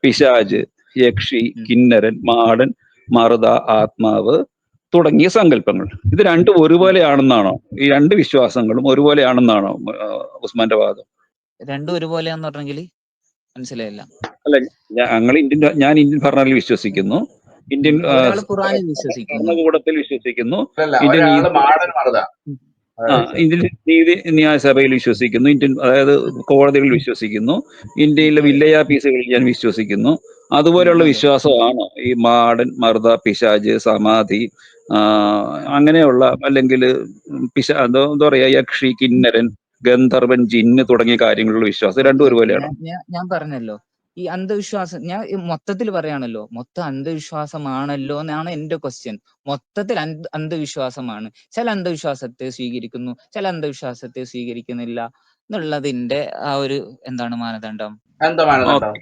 പിശാജ്, യക്ഷി, കിന്നരൻ, മാടൻ, മറുത, ആത്മാവ് തുടങ്ങിയ സങ്കല്പങ്ങൾ. ഇത് രണ്ടും ഒരുപോലെയാണെന്നാണോ? ഈ രണ്ട് വിശ്വാസങ്ങളും ഒരുപോലെയാണെന്നാണോ ഉസ്മാന്റെ വാദം? രണ്ടും ഒരുപോലെയാന്ന് പറഞ്ഞെങ്കിൽ മനസ്സിലായില്ല. അല്ല, ഞാൻ ഇന്ത്യൻ ഭരണഘടനയിൽ വിശ്വസിക്കുന്നു, ഇന്ത്യൻ ഒരാള് ഖുറാനിൽ വിശ്വസിക്കുന്നു. ഭരണകൂടത്തിൽ വിശ്വസിക്കുന്നു, അല്ലല്ല, ഇന്ത്യൻ ഒരാള് മാടൻ മറുത. ഇന്ത്യൻ നീതിന്യായ സഭയിൽ വിശ്വസിക്കുന്നു, അതായത് കോടതികളിൽ വിശ്വസിക്കുന്നു, ഇന്ത്യയിലെ വില്ലേജ് ഓഫീസുകളിൽ ഞാൻ വിശ്വസിക്കുന്നു. അതുപോലെയുള്ള അതെ. വിശ്വാസമാണോ ഈ മാടൻ, മറുത, പിശാജ്, സമാധി, അങ്ങനെയുള്ള, അല്ലെങ്കിൽ എന്താ പറയാ, യക്ഷി, കിന്നരൻ, ഗന്ധർവൻ, ജിന്ന് തുടങ്ങിയ കാര്യങ്ങളിലുള്ള വിശ്വാസം രണ്ടും ഓക്കെ, ഒരുപോലെയാണോ? ഞാൻ പറഞ്ഞല്ലോ, ഈ അന്ധവിശ്വാസം ഞാൻ മൊത്തത്തിൽ പറയാണല്ലോ, മൊത്തം അന്ധവിശ്വാസമാണല്ലോ എന്നാണ് എന്റെ ക്വസ്റ്റ്യൻ. മൊത്തത്തിൽ അന്ധവിശ്വാസമാണ്. ചില അന്ധവിശ്വാസത്തെ സ്വീകരിക്കുന്നു, ചില അന്ധവിശ്വാസത്തെ സ്വീകരിക്കുന്നില്ല എന്നുള്ളതിന്റെ ആ ഒരു എന്താണ് മാനദണ്ഡം? എന്താ മാനദണ്ഡം?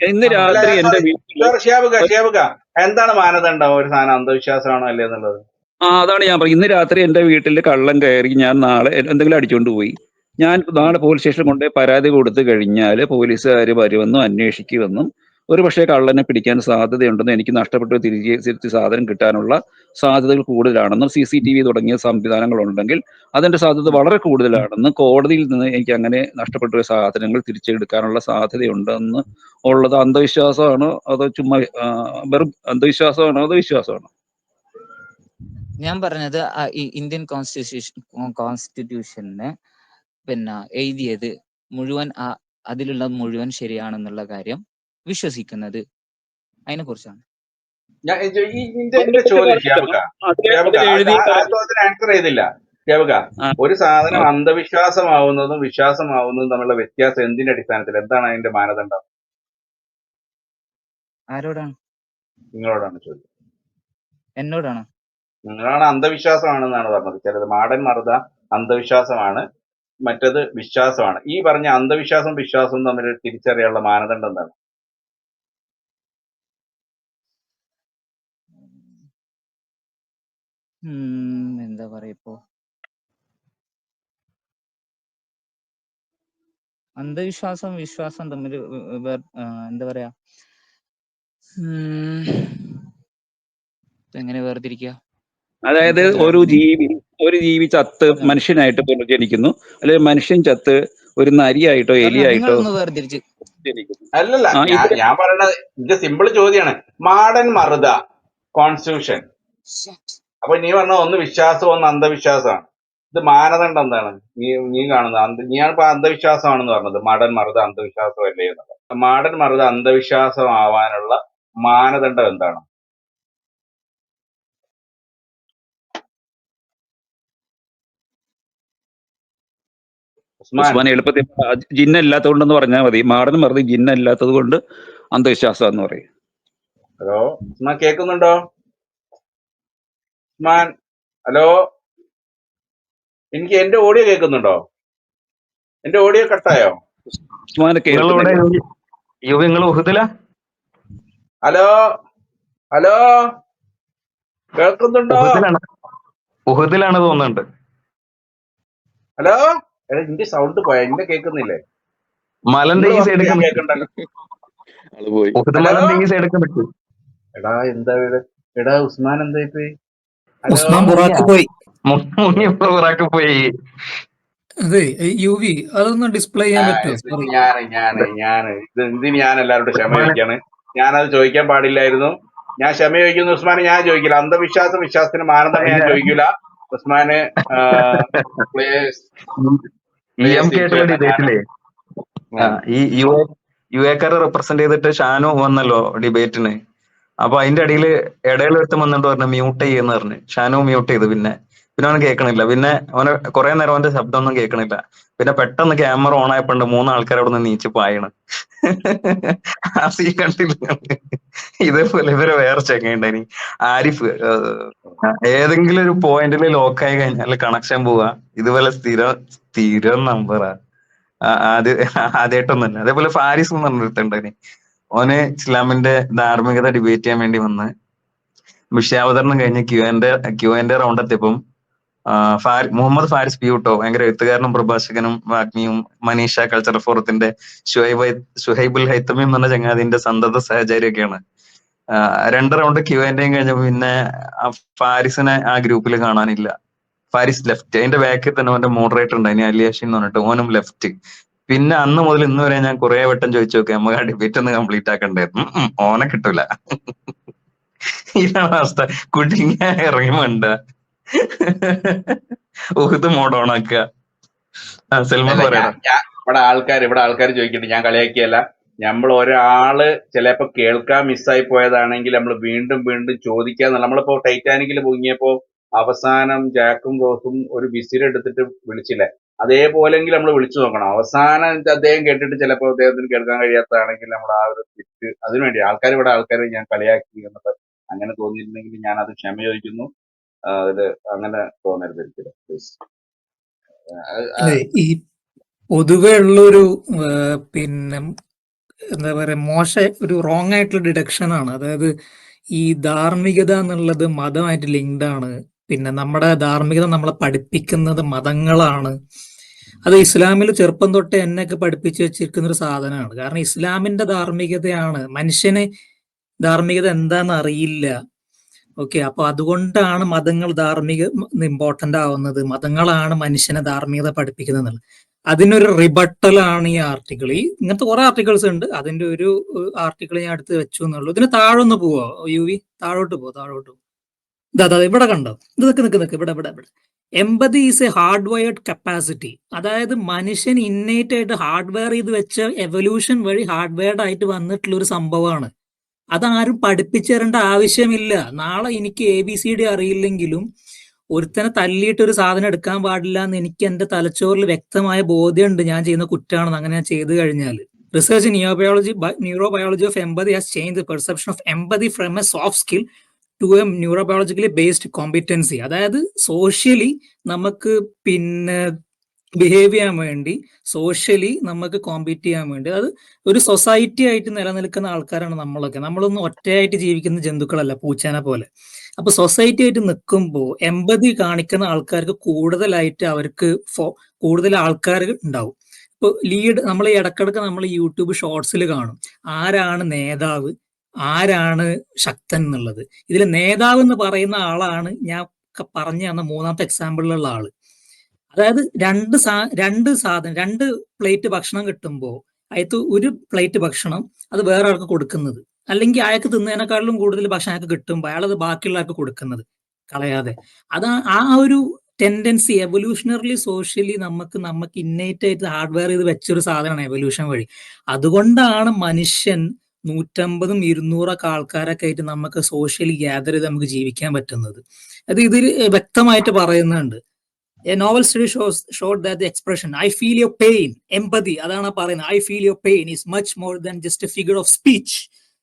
ഇന്ന് അല്ല, രാത്രി എന്റെ സോറി, വീട്ടിൽ ഷിയാബുക, എന്താണ് മാനദണ്ഡം? ഒരു സാധനം അന്ധവിശ്വാസമാണോ അല്ലേ എന്നുള്ളത്? അതാണ് ഞാൻ പറയുന്നത്. ഇന്ന് രാത്രി എന്റെ വീട്ടിൽ കള്ളൻ കയറി, ഞാൻ നാളെ എന്തെങ്കിലും അടിച്ചുകൊണ്ട് പോയി, ഞാൻ നാളെ പോലീസ് സ്റ്റേഷനിൽ കൊണ്ടുപോയി പരാതി കൊടുത്തു കഴിഞ്ഞാൽ പോലീസുകാർ വരുമെന്നും അന്വേഷിക്കുമെന്നും, ഒരു പക്ഷേ കള്ളനെ പിടിക്കാൻ സാധ്യതയുണ്ടെന്നും, എനിക്ക് നഷ്ടപ്പെട്ട് തിരിച്ച് സാധനം കിട്ടാനുള്ള സാധ്യതകൾ കൂടുതലാണെന്നും, CCTV തുടങ്ങിയ സംവിധാനങ്ങൾ ഉണ്ടെങ്കിൽ അതിന്റെ സാധ്യത വളരെ കൂടുതലാണെന്നും, കോടതിയിൽ നിന്ന് എനിക്ക് അങ്ങനെ നഷ്ടപ്പെട്ട സാധനങ്ങൾ തിരിച്ചെടുക്കാനുള്ള സാധ്യതയുണ്ടെന്ന് ഉള്ളത് അന്ധവിശ്വാസമാണോ അതോ ചുമ്മാ വെറും അന്ധവിശ്വാസമാണോ അതോ വിശ്വാസമാണോ? ഞാൻ പറഞ്ഞത് ഈ ഇന്ത്യൻ കോൺസ്റ്റിറ്റ്യൂഷനെ പിന്നെ എഴുതിയത് മുഴുവൻ അതിലുള്ള മുഴുവൻ ശരിയാണെന്നുള്ള കാര്യം വിശ്വസിക്കുന്നത്, അതിനെ കുറിച്ചാണ്. എന്റെ ചോദ്യം ഷിയാബുക ആ ചോദ്യത്തിന് ആൻസർ ചെയ്തില്ല. ഷിയാബുക, ഒരു സാധനം അന്ധവിശ്വാസമാവുന്നതും വിശ്വാസമാവുന്നതും തമ്മിലുള്ള വ്യത്യാസം എന്തിന്റെ അടിസ്ഥാനത്തിൽ? എന്താണ് അതിന്റെ മാനദണ്ഡം? ആരോടാണ്? നിങ്ങളോടാണ് ചോദ്യം. എന്നോടാണ്. നിങ്ങളാണ് അന്ധവിശ്വാസമാണെന്നാണ് പറഞ്ഞത്. ചിലത് മാടൻ മറുത അന്ധവിശ്വാസമാണ്, മറ്റത് വിശ്വാസമാണ്. ഈ പറഞ്ഞ അന്ധവിശ്വാസം വിശ്വാസവും തമ്മിൽ തിരിച്ചറിയാനുള്ള മാനദണ്ഡം എന്താണ്? എന്താ പറയാ, ഇപ്പോ അന്ധവിശ്വാസം വിശ്വാസം തമ്മിൽ എന്താ പറയാ, എങ്ങനെ വേർതിരിക്കുക? അതായത് ഒരു ജീവി ചത്ത് മനുഷ്യനായിട്ട് പുനർജനിക്കുന്നു, അല്ലെങ്കിൽ മനുഷ്യൻ ചത്ത് ഒരു നരിയായിട്ടോ എലിയായിട്ടോ നിങ്ങളൊന്ന് വേർതിരിച്ച്. ജനിക്കുന്നു. അല്ലല്ല, ഞാൻ പറയണത് ഇത് സിമ്പിൾ ചോദ്യമാണ്. മാടൻ മറുത കോൺസ്റ്റിറ്റ്യൂഷൻ, അപ്പൊ നീ പറഞ്ഞ ഒന്ന് വിശ്വാസം ഒന്ന് അന്ധവിശ്വാസമാണ്. ഇത് മാനദണ്ഡം എന്താണ് നീ കാണുന്നത്? നീയാണിപ്പോ അന്ധവിശ്വാസമാണെന്ന് പറഞ്ഞത്, മാടൻ മറുത അന്ധവിശ്വാസമല്ലേ എന്നുള്ളത്. മാടൻ മറുത അന്ധവിശ്വാസമാവാനുള്ള മാനദണ്ഡം എന്താണ്? ഉസ്മാൻ എളുപ്പത്തിൽ ജിന്നല്ലാത്തതുകൊണ്ടെന്ന് പറഞ്ഞാൽ മതി. മാടൻ മറുതി ജിന്നല്ലാത്തത് കൊണ്ട് അന്ധവിശ്വാസം എന്ന് പറയും. ഹലോ ഉസ്മാൻ, കേൾക്കുന്നുണ്ടോ? ഉസ്മാൻ, ഹലോ, എനിക്ക് എന്റെ ഓഡിയോ കേൾക്കുന്നുണ്ടോ? എന്റെ ഓഡിയോ കട്ടായോ? ഉസ്മാനെ നിങ്ങൾ ഉഹുദിലാ? ഹലോ ഹലോ, കേൾക്കുന്നുണ്ടോ? ഉഹുദിലാണ് തോന്നുന്നുണ്ട്. ഹലോ, എന്റെ സൗണ്ട് പോയ, എന്റെ കേൾക്കുന്നില്ലേ? എടാ എന്താ ഇത്? എടാ ഉസ്മാൻ എന്തായി പോയി? ഹലോ ഉസ്മാൻ ബുറാക്ക് പോയി. മുങ്ങിയപ്പോഴൊക്കെ പോയി. അതെ യുവി അതൊന്ന് ഡിസ്പ്ലേ ചെയ്യാൻ പറ്റുമോ? ഇത് സോറി. എന്തിന് ഞാൻ എല്ലാവരോടും ക്ഷമ ഉസ്മാനെ ചോദിക്കാണ്? ഞാനത് ചോദിക്കാൻ പാടില്ലായിരുന്നു. ഞാൻ ക്ഷമ ചോദിക്കുന്നു ഉസ്മാനെ, ഞാൻ ചോദിക്കില്ല. വിശ്വാസത്തിന് മാനദണ്ഡം ഞാൻ ഇല്ല, ചോദിക്കൂല. ഉസ്മാന് പ്ലേസ് ഈ എം കെ ആയിട്ടുള്ള സിറ്റുവേഷൻ ഞാൻ ഡിബേറ്റിലെ ഈ യു എക്കാരെ റെപ്രസെന്റ് ചെയ്തിട്ട് ഷാനു വന്നല്ലോ ഡിബേറ്റിന്. അപ്പൊ അതിന്റെ ഇടയിൽ ഒരുത്തം വന്നിട്ട് പറഞ്ഞു മ്യൂട്ട് ചെയ്യുന്ന പറഞ്ഞു. ഷാനു മ്യൂട്ട് ചെയ്തു. പിന്നെ അവന് കേൾക്കണില്ല. പിന്നെ അവന് കുറെ നേരം അവന്റെ ശബ്ദം ഒന്നും കേൾക്കണില്ല. പിന്നെ പെട്ടെന്ന് ക്യാമറ ഓൺ ആയപ്പോണ്ട് 3 ആൾക്കാർ അവിടെ നിന്ന് നീച്ച് പായണ്. ആ സീ കണ്ടില്ല. ഇതേപോലെ ഇവരെ വേറെ ചെങ്ങയുണ്ടായി ആരിഫ്. ഏതെങ്കിലും ഒരു പോയിന്റിൽ ലോക്കായി കഴിഞ്ഞാൽ കണക്ഷൻ പോവാ. ഇതുപോലെ സ്ഥിരം നമ്പറാ. ആദ്യമായിട്ടൊന്നും തന്നെ. അതേപോലെ ഫാരിസ് എന്ന് പറഞ്ഞിട്ടുണ്ടായി. ഓന് ഇസ്ലാമിന്റെ ധാർമ്മികത ഡിബേറ്റ് ചെയ്യാൻ വേണ്ടി വന്ന് വിഷയാവതരണം കഴിഞ്ഞ് ക്യു ആൻഡ് റൗണ്ട് എത്തിയപ്പം മുഹമ്മദ് ഫാരിസ് പിയൂട്ടോ, ഭയങ്കര എഴുത്തുകാരനും പ്രഭാഷകനും വാഗ്മിയും മനീഷ കൾച്ചറൽ ഫോറത്തിന്റെ ഷുഹൈബുൽ ഹൈത്തമി എന്ന് പറഞ്ഞ ചങ്ങാതിന്റെ സന്തത സഹചാരിയൊക്കെയാണ്. 2 റൗണ്ട് ക്യു ആൻഡ് കഴിഞ്ഞപ്പോ പിന്നെ ഫാരിസിനെ ആ ഗ്രൂപ്പിൽ കാണാനില്ല. ഫാരിസ് ലെഫ്റ്റ്. അതിന്റെ ബാക്കിൽ തന്നെ അവന്റെ മോഡറേറ്റർ ഉണ്ടായി അലിയാഷി എന്ന് പറഞ്ഞിട്ട്, ഓനും ലെഫ്റ്റ്. പിന്നെ അന്ന് മുതൽ ഇന്ന് വരെ ഞാൻ കുറെ വട്ടം ചോദിച്ചു നോക്കി, നമുക്ക് ആ ഡിബേറ്റ് ഒന്ന് കംപ്ലീറ്റ് ആക്കണ്ടായിരുന്നു. ഓനെ കിട്ടൂല. ഇതാണ് അവസ്ഥ. കുടുങ്ങിയ ഇറങ്ങി വേണ്ട ഊഹത്ത് മോഡോണാക്കുക. സൽമാൻ പറയണം. ഇവിടെ ആൾക്കാർ ചോദിക്കട്ടെ, ഞാൻ കളിയാക്കിയല്ല. നമ്മൾ ഒരാള് ചിലപ്പോ കേൾക്കാൻ മിസ്സായി പോയതാണെങ്കിൽ നമ്മൾ വീണ്ടും വീണ്ടും ചോദിക്കാന്നുള്ള. നമ്മളിപ്പോ ടൈറ്റാനിക്കിൽ മുങ്ങിയപ്പോ അവസാനം ജാക്കും റോസും ഒരു വിസിലെടുത്തിട്ട് വിളിച്ചില്ലേ, അതേപോലെങ്കിൽ നമ്മൾ വിളിച്ചു നോക്കണം. അവസാനം അദ്ദേഹം കേട്ടിട്ട് ചിലപ്പോൾ അദ്ദേഹത്തിന് കേൾക്കാൻ കഴിയാത്തതാണെങ്കിൽ നമ്മൾ ആ ഒരു തെറ്റ് അതിനുവേണ്ടി ആൾക്കാർ ഞാൻ കളിയാക്കി എന്നത് അങ്ങനെ തോന്നിയിരുന്നെങ്കിൽ ഞാൻ അത് ക്ഷമ ചോദിക്കുന്നു. അതില് അങ്ങനെ തോന്നരുത് ഒരിക്കലും പ്ലീസ്. ഈ പൊതുവെ ഉള്ളൊരു പിന്നെ എന്താ പറയാ ഒരു റോങ് ആയിട്ടുള്ള ഡിഡക്ഷൻ ആണ്. അതായത് ഈ ധാർമ്മികത എന്നുള്ളത് മതമായിട്ട് ലിങ്ക്ഡ് ആണ്. പിന്നെ നമ്മുടെ ധാർമ്മികത നമ്മളെ പഠിപ്പിക്കുന്നത് മതങ്ങളാണ്. അത് ഇസ്ലാമിൽ ചെറുപ്പം തൊട്ടേ എന്നെയൊക്കെ പഠിപ്പിച്ചു വെച്ചിരിക്കുന്ന ഒരു സാധനമാണ്. കാരണം ഇസ്ലാമിന്റെ ധാർമ്മികതയാണ്. മനുഷ്യന് ധാർമ്മികത എന്താണെന്ന് അറിയില്ല. ഓക്കെ, അപ്പൊ അതുകൊണ്ടാണ് മതങ്ങൾ ഇമ്പോർട്ടന്റ് ആവുന്നത്. മതങ്ങളാണ് മനുഷ്യനെ ധാർമ്മികത പഠിപ്പിക്കുന്നത്. അതിനൊരു റിബട്ടലാണ് ഈ ആർട്ടിക്കിൾ. ഇങ്ങനത്തെ കുറെ ആർട്ടിക്കിൾസ് ഉണ്ട്. അതിന്റെ ഒരു ആർട്ടിക്കിൾ ഞാൻ അടുത്ത് വെച്ചു എന്നുള്ളൂ. ഇതിന് താഴൊന്ന് പോവോ യുവി? താഴോട്ട് പോ. ഇവിടെ കണ്ടോ? ഇത് നിക്ക് ഇവിടെ. Empathy is a hard wired capacity. അതായത് മനുഷ്യൻ ഇന്നേറ്റ് ആയിട്ട് ഹാർഡ്വെയർ ചെയ്ത് വെച്ച എവല്യൂഷൻ വഴി ഹാർഡ്വെയർഡ് ആയിട്ട് വന്നിട്ടുള്ള ഒരു സംഭവമാണ്. അതാരും പഠിപ്പിച്ചു തരേണ്ട ആവശ്യമില്ല. നാളെ എനിക്ക് ABCD അറിയില്ലെങ്കിലും ഒരുത്തനെ തല്ലിയിട്ട് ഒരു സാധനം എടുക്കാൻ പാടില്ല എന്ന് എനിക്ക് എന്റെ തലച്ചോറിൽ വ്യക്തമായ ബോധ്യമുണ്ട്. ഞാൻ ചെയ്യുന്ന കുറ്റമാണെന്ന്. അങ്ങനെ ഞാൻ ചെയ്തു കഴിഞ്ഞാൽ research neurobiology of empathy has change the perception of empathy from a soft skill to a neurobiologically based competency. അതായത് സോഷ്യലി നമുക്ക് പിന്നെ ബിഹേവ് ചെയ്യാൻ വേണ്ടി, സോഷ്യലി നമുക്ക് കോമ്പീറ്റ് ചെയ്യാൻ വേണ്ടി, അത് ഒരു സൊസൈറ്റി ആയിട്ട് നിലനിൽക്കുന്ന ആൾക്കാരാണ് നമ്മളൊക്കെ. നമ്മളൊന്നും ഒറ്റയായിട്ട് ജീവിക്കുന്ന ജന്തുക്കളല്ല, പൂച്ചേനെ പോലെ. അപ്പൊ സൊസൈറ്റി ആയിട്ട് നിൽക്കുമ്പോൾ എമ്പതി കാണിക്കുന്ന ആൾക്കാർക്ക് കൂടുതലായിട്ട് കൂടുതൽ ആൾക്കാർ ഉണ്ടാവും. ഇപ്പൊ നമ്മൾ ഇടക്കിടക്ക് നമ്മൾ യൂട്യൂബ് ഷോർട്സിൽ കാണും ആരാണ് നേതാവ്, ആരാണ് ശക്തൻ എന്നുള്ളത്. ഇതിൽ നേതാവ് എന്ന് പറയുന്ന ആളാണ് ഞാൻ പറഞ്ഞു തന്ന 3ാമത്തെ എക്സാമ്പിളിലുള്ള ആള്. അതായത് രണ്ട് പ്ലേറ്റ് ഭക്ഷണം കിട്ടുമ്പോൾ അയത്ത് ഒരു പ്ലേറ്റ് ഭക്ഷണം അത് വേറെ ആൾക്ക് കൊടുക്കുന്നത്, അല്ലെങ്കിൽ അയാൾക്ക് തിന്നതിനേക്കാളും കൂടുതൽ ഭക്ഷണം അയാൾക്ക് കിട്ടുമ്പോൾ അയാളത് ബാക്കിയുള്ള ആൾക്ക് കൊടുക്കുന്നത് കളയാതെ. ആ ഒരു ടെൻഡൻസി എവല്യൂഷണറിലി സോഷ്യലി നമുക്ക് ഇന്നേറ്റ് ആയിട്ട് ഹാർഡ്വെയർ ചെയ്ത് വെച്ചൊരു സാധനമാണ് എവല്യൂഷൻ വഴി. അതുകൊണ്ടാണ് മനുഷ്യൻ 150 200 ആൾക്കാരൊക്കെ ആയിട്ട് നമുക്ക് സോഷ്യലി ഗ്യാദർ ചെയ്ത് നമുക്ക് ജീവിക്കാൻ പറ്റുന്നത്. അത് ഇതിൽ വ്യക്തമായിട്ട് പറയുന്നുണ്ട്. A novel study showed that the expression "I feel your pain," empathy, adana parayna, "I feel your pain" is much more than just a figure of speech.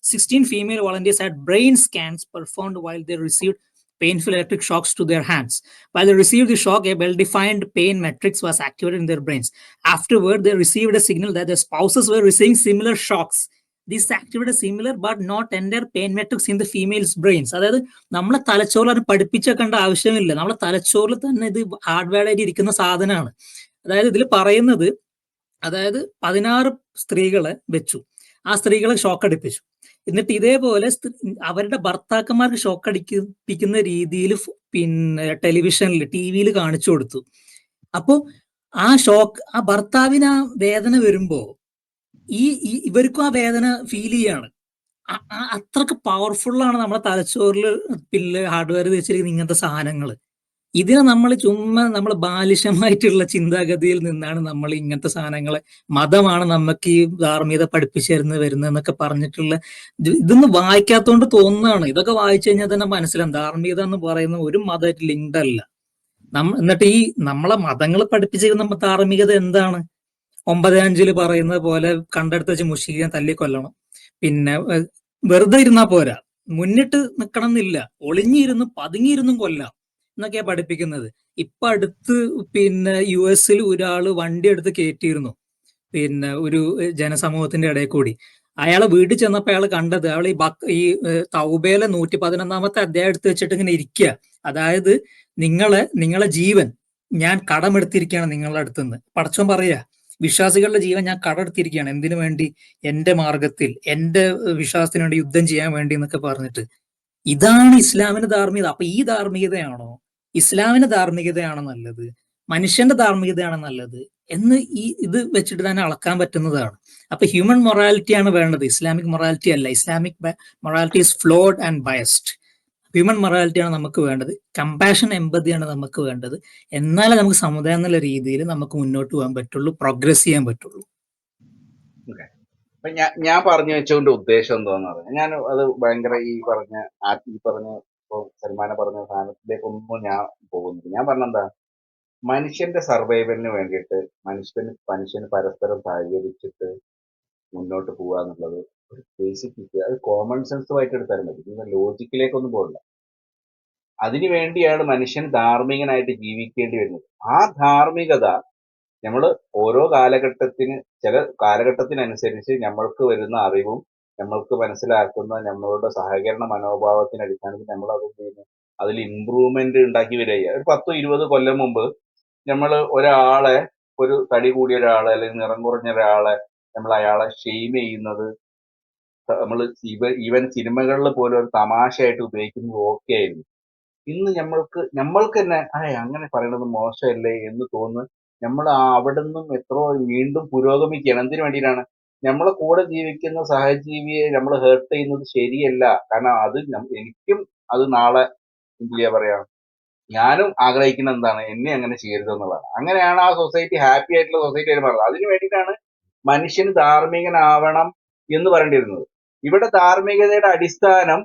16 female volunteers had brain scans performed while they received painful electric shocks to their hands. While they received the shock, a well-defined pain matrix was activated in their brains. Afterward, they received a signal that their spouses were receiving similar shocks. This activated similar but not entire pain metrics in the female's brains. അതായത് നമ്മളെ തലച്ചോറിൽ അത് പഠിപ്പിച്ചേക്കേണ്ട ആവശ്യമില്ല. നമ്മളെ തലച്ചോറിൽ തന്നെ ഇത് ഹാർഡ്വെയർ ആയിട്ട് ഇരിക്കുന്ന സാധനമാണ്. അതായത് ഇതിൽ പറയുന്നത്, അതായത് 16 സ്ത്രീകളെ വെച്ചു, ആ സ്ത്രീകളെ ഷോക്ക് അടിപ്പിച്ചു. എന്നിട്ട് ഇതേപോലെ അവരുടെ ഭർത്താക്കന്മാർക്ക് ഷോക്ക് അടിപ്പിക്കുന്ന രീതിയിൽ പിന്നെ ടെലിവിഷനിൽ ടിവിയിൽ കാണിച്ചു കൊടുത്തു. അപ്പോ ആ ഭർത്താവിന് ആ വേദന വരുമ്പോ ഇവർക്കും ആ വേദന ഫീൽ ചെയ്യാണ്. അത്രക്ക് പവർഫുള്ളാണ് നമ്മളെ തലച്ചോറിൽ പിന്നെ ഹാർഡ്വെയർ വെച്ചിരിക്കുന്ന ഇങ്ങനത്തെ സാധനങ്ങൾ. ഇതിനെ നമ്മൾ ബാലിശമായിട്ടുള്ള ചിന്താഗതിയിൽ നിന്നാണ് നമ്മൾ ഇങ്ങനത്തെ സാധനങ്ങളെ മതമാണ് നമുക്ക് ഈ ധാർമ്മികത പഠിപ്പിച്ചു വരുന്നതെന്നൊക്കെ പറഞ്ഞിട്ടുള്ള ഇതൊന്നും വായിക്കാത്തോണ്ട് തോന്നുന്നതാണ്. ഇതൊക്കെ വായിച്ചു കഴിഞ്ഞാൽ തന്നെ മനസ്സിലാവും ധാർമ്മികത എന്ന് പറയുന്ന ഒരു മതമായിട്ട് ലിങ്ക്ഡ് അല്ല. എന്നിട്ട് ഈ നമ്മളെ മതങ്ങൾ പഠിപ്പിച്ചിരുന്ന ധാർമ്മികത എന്താണ്? 9:5 പറയുന്നത് പോലെ കണ്ടെടുത്ത് വെച്ച് മുഷിക്കാൻ തല്ലിക്കൊല്ലണം, പിന്നെ വെറുതെ ഇരുന്നാ പോരാ, മുന്നിട്ട് നിക്കണം എന്നില്ല, ഒളിഞ്ഞിരുന്നും പതുങ്ങിയിരുന്നും കൊല്ലാം എന്നൊക്കെയാ പഠിപ്പിക്കുന്നത്. ഇപ്പൊ അടുത്ത് പിന്നെ US ഒരാള് വണ്ടി എടുത്ത് കയറ്റിയിരുന്നു പിന്നെ ഒരു ജനസമൂഹത്തിന്റെ ഇടയിൽ കൂടി. അയാളെ വീട്ടിൽ ചെന്നപ്പോ അയാൾ കണ്ടത് അയാൾ ഈ തൗബയിലെ 111-ാമത്തെ അധ്യായം എടുത്ത് വെച്ചിട്ട് ഇങ്ങനെ ഇരിക്കുക. അതായത് നിങ്ങളെ ജീവൻ ഞാൻ കടമെടുത്തിരിക്കുകയാണ് നിങ്ങളുടെ അടുത്തുനിന്ന്. പടച്ചോൻ പറയാ വിശ്വാസികളുടെ ജീവൻ ഞാൻ കടമെടുത്തിരിക്കുകയാണ്. എന്തിനു വേണ്ടി? എന്റെ മാർഗത്തിൽ, എന്റെ വിശ്വാസത്തിന് വേണ്ടി യുദ്ധം ചെയ്യാൻ വേണ്ടി എന്നൊക്കെ പറഞ്ഞിട്ട്. ഇതാണ് ഇസ്ലാമിന്റെ ധാർമ്മികത. അപ്പൊ ഈ ധാർമ്മികതയാണോ ഇസ്ലാമിന്റെ ധാർമ്മികതയാണോ നല്ലത്, മനുഷ്യന്റെ ധാർമ്മികതയാണോ നല്ലത് എന്ന് ഇത് വെച്ചിട്ട് തന്നെ അളക്കാൻ പറ്റുന്നതാണ്. അപ്പൊ ഹ്യൂമൻ മൊറാലിറ്റിയാണ് വേണ്ടത്, ഇസ്ലാമിക് മൊറാലിറ്റി അല്ല. Islamic morality is flawed and biased. Human മൊറാലിറ്റിയാണ് നമുക്ക് വേണ്ടത്, കമ്പാഷൻ എമ്പതിയാണ് നമുക്ക് വേണ്ടത്. എന്നാലേ നമുക്ക് സമുദായം എന്നുള്ള രീതിയിൽ നമുക്ക് മുന്നോട്ട് പോകാൻ പറ്റുള്ളൂ, പ്രോഗ്രസ് ചെയ്യാൻ പറ്റുള്ളൂ. അപ്പൊ ഞാൻ പറഞ്ഞു വെച്ചുകൊണ്ട് ഉദ്ദേശം എന്താന്ന് പറഞ്ഞാൽ, ഞാൻ അത് ഭയങ്കര ഈ പറഞ്ഞ ഇപ്പൊ സൽമാന പറഞ്ഞ സാധനത്തിലേക്കൊന്നും ഞാൻ പോകുന്നില്ല. ഞാൻ പറഞ്ഞെന്താ, മനുഷ്യന്റെ സർവൈവലിന് വേണ്ടിയിട്ട് മനുഷ്യന് പരസ്പരം സഹകരിച്ചിട്ട് മുന്നോട്ട് പോകുക എന്നുള്ളത് ഒരു ബേസിക്, അത് കോമൺ സെൻസുമായിട്ട് എടുത്താലും മതി, നിങ്ങൾ ലോജിക്കിലേക്കൊന്നും പോകില്ല. അതിനു വേണ്ടിയാണ് മനുഷ്യൻ ധാർമ്മികനായിട്ട് ജീവിക്കേണ്ടി വരുന്നത്. ആ ധാർമ്മികത നമ്മൾ ഓരോ ചില കാലഘട്ടത്തിനനുസരിച്ച് നമ്മൾക്ക് വരുന്ന അറിവും നമ്മൾക്ക് മനസ്സിലാക്കുന്ന നമ്മളുടെ സഹകരണ മനോഭാവത്തിന് അടിസ്ഥാനത്തിൽ നമ്മൾ അത് ചെയ്യുന്നു, അതിൽ ഇമ്പ്രൂവ്മെന്റ് ഉണ്ടാക്കി വരിക. ഒരു 10-20 കൊല്ലം മുമ്പ് നമ്മൾ ഒരാളെ, ഒരു തടി കൂടിയ ഒരാളെ അല്ലെങ്കിൽ നിറം കുറഞ്ഞ ഒരാളെ നമ്മൾ അയാളെ ഷെയിം ചെയ്യുന്നത് നമ്മൾ ഈവൻ സിനിമകളിൽ പോലും ഒരു തമാശയായിട്ട് ഉപയോഗിക്കുന്നത് ഓക്കെ ആയിരുന്നു. ഇന്ന് നമ്മൾക്ക് തന്നെ അങ്ങനെ പറയണത് മോശമല്ലേ എന്ന് തോന്നുന്നു. നമ്മൾ അവിടെ നിന്നും എത്രയോ വീണ്ടും പുരോഗമിക്കുകയാണ്. എന്തിനു വേണ്ടിയിട്ടാണ്? നമ്മളെ കൂടെ ജീവിക്കുന്ന സഹജീവിയെ നമ്മൾ ഹേർട്ട് ചെയ്യുന്നത് ശരിയല്ല. കാരണം അത് എനിക്കും അത് നാളെ എന്ത് ചെയ്യാ പറയാ, ഞാനും ആഗ്രഹിക്കുന്ന എന്താണ്, എന്നെ അങ്ങനെ ചെയ്യരുത് എന്നുള്ളതാണ്. അങ്ങനെയാണ് ആ സൊസൈറ്റി ഹാപ്പി ആയിട്ടുള്ള സൊസൈറ്റി ആയിട്ട് പറയുന്നത്. അതിനു വേണ്ടിയിട്ടാണ് മനുഷ്യന് ധാർമ്മികനാവണം എന്ന് പറയേണ്ടിയിരുന്നത്. ഇവിടെ ധാർമ്മികതയുടെ അടിസ്ഥാനം